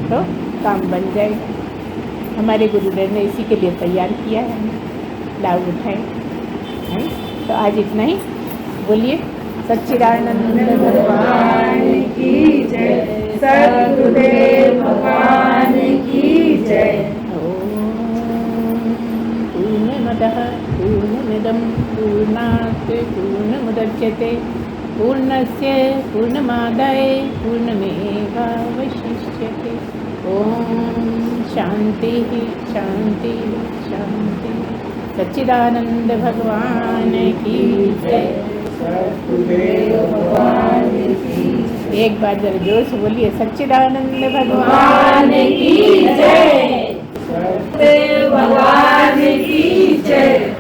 तो काम बन जाएगा। हमारे गुरुदेव ने इसी के लिए तैयार किया है, लाभ उठाए, है। तो आज इतना ही। बोलिए सच्चिदानंद भगवान की जय, सद्गुरुदेव भगवान की जय। पूर्णमदः पूर्णमिदं पूर्णात् पूर्णमुदच्यते पूर्णस्य पूर्णमादाय पूर्णमेवावशिष्यते। ओम शांति शांति शांति। सच्चिदानंद भगवान की जय, सद्गुरुदेव भगवान की। एक बार जरा जोर से बोलिए सच्चिदानंद भगवान की जय, सद्गुरुदेव भगवान की जय।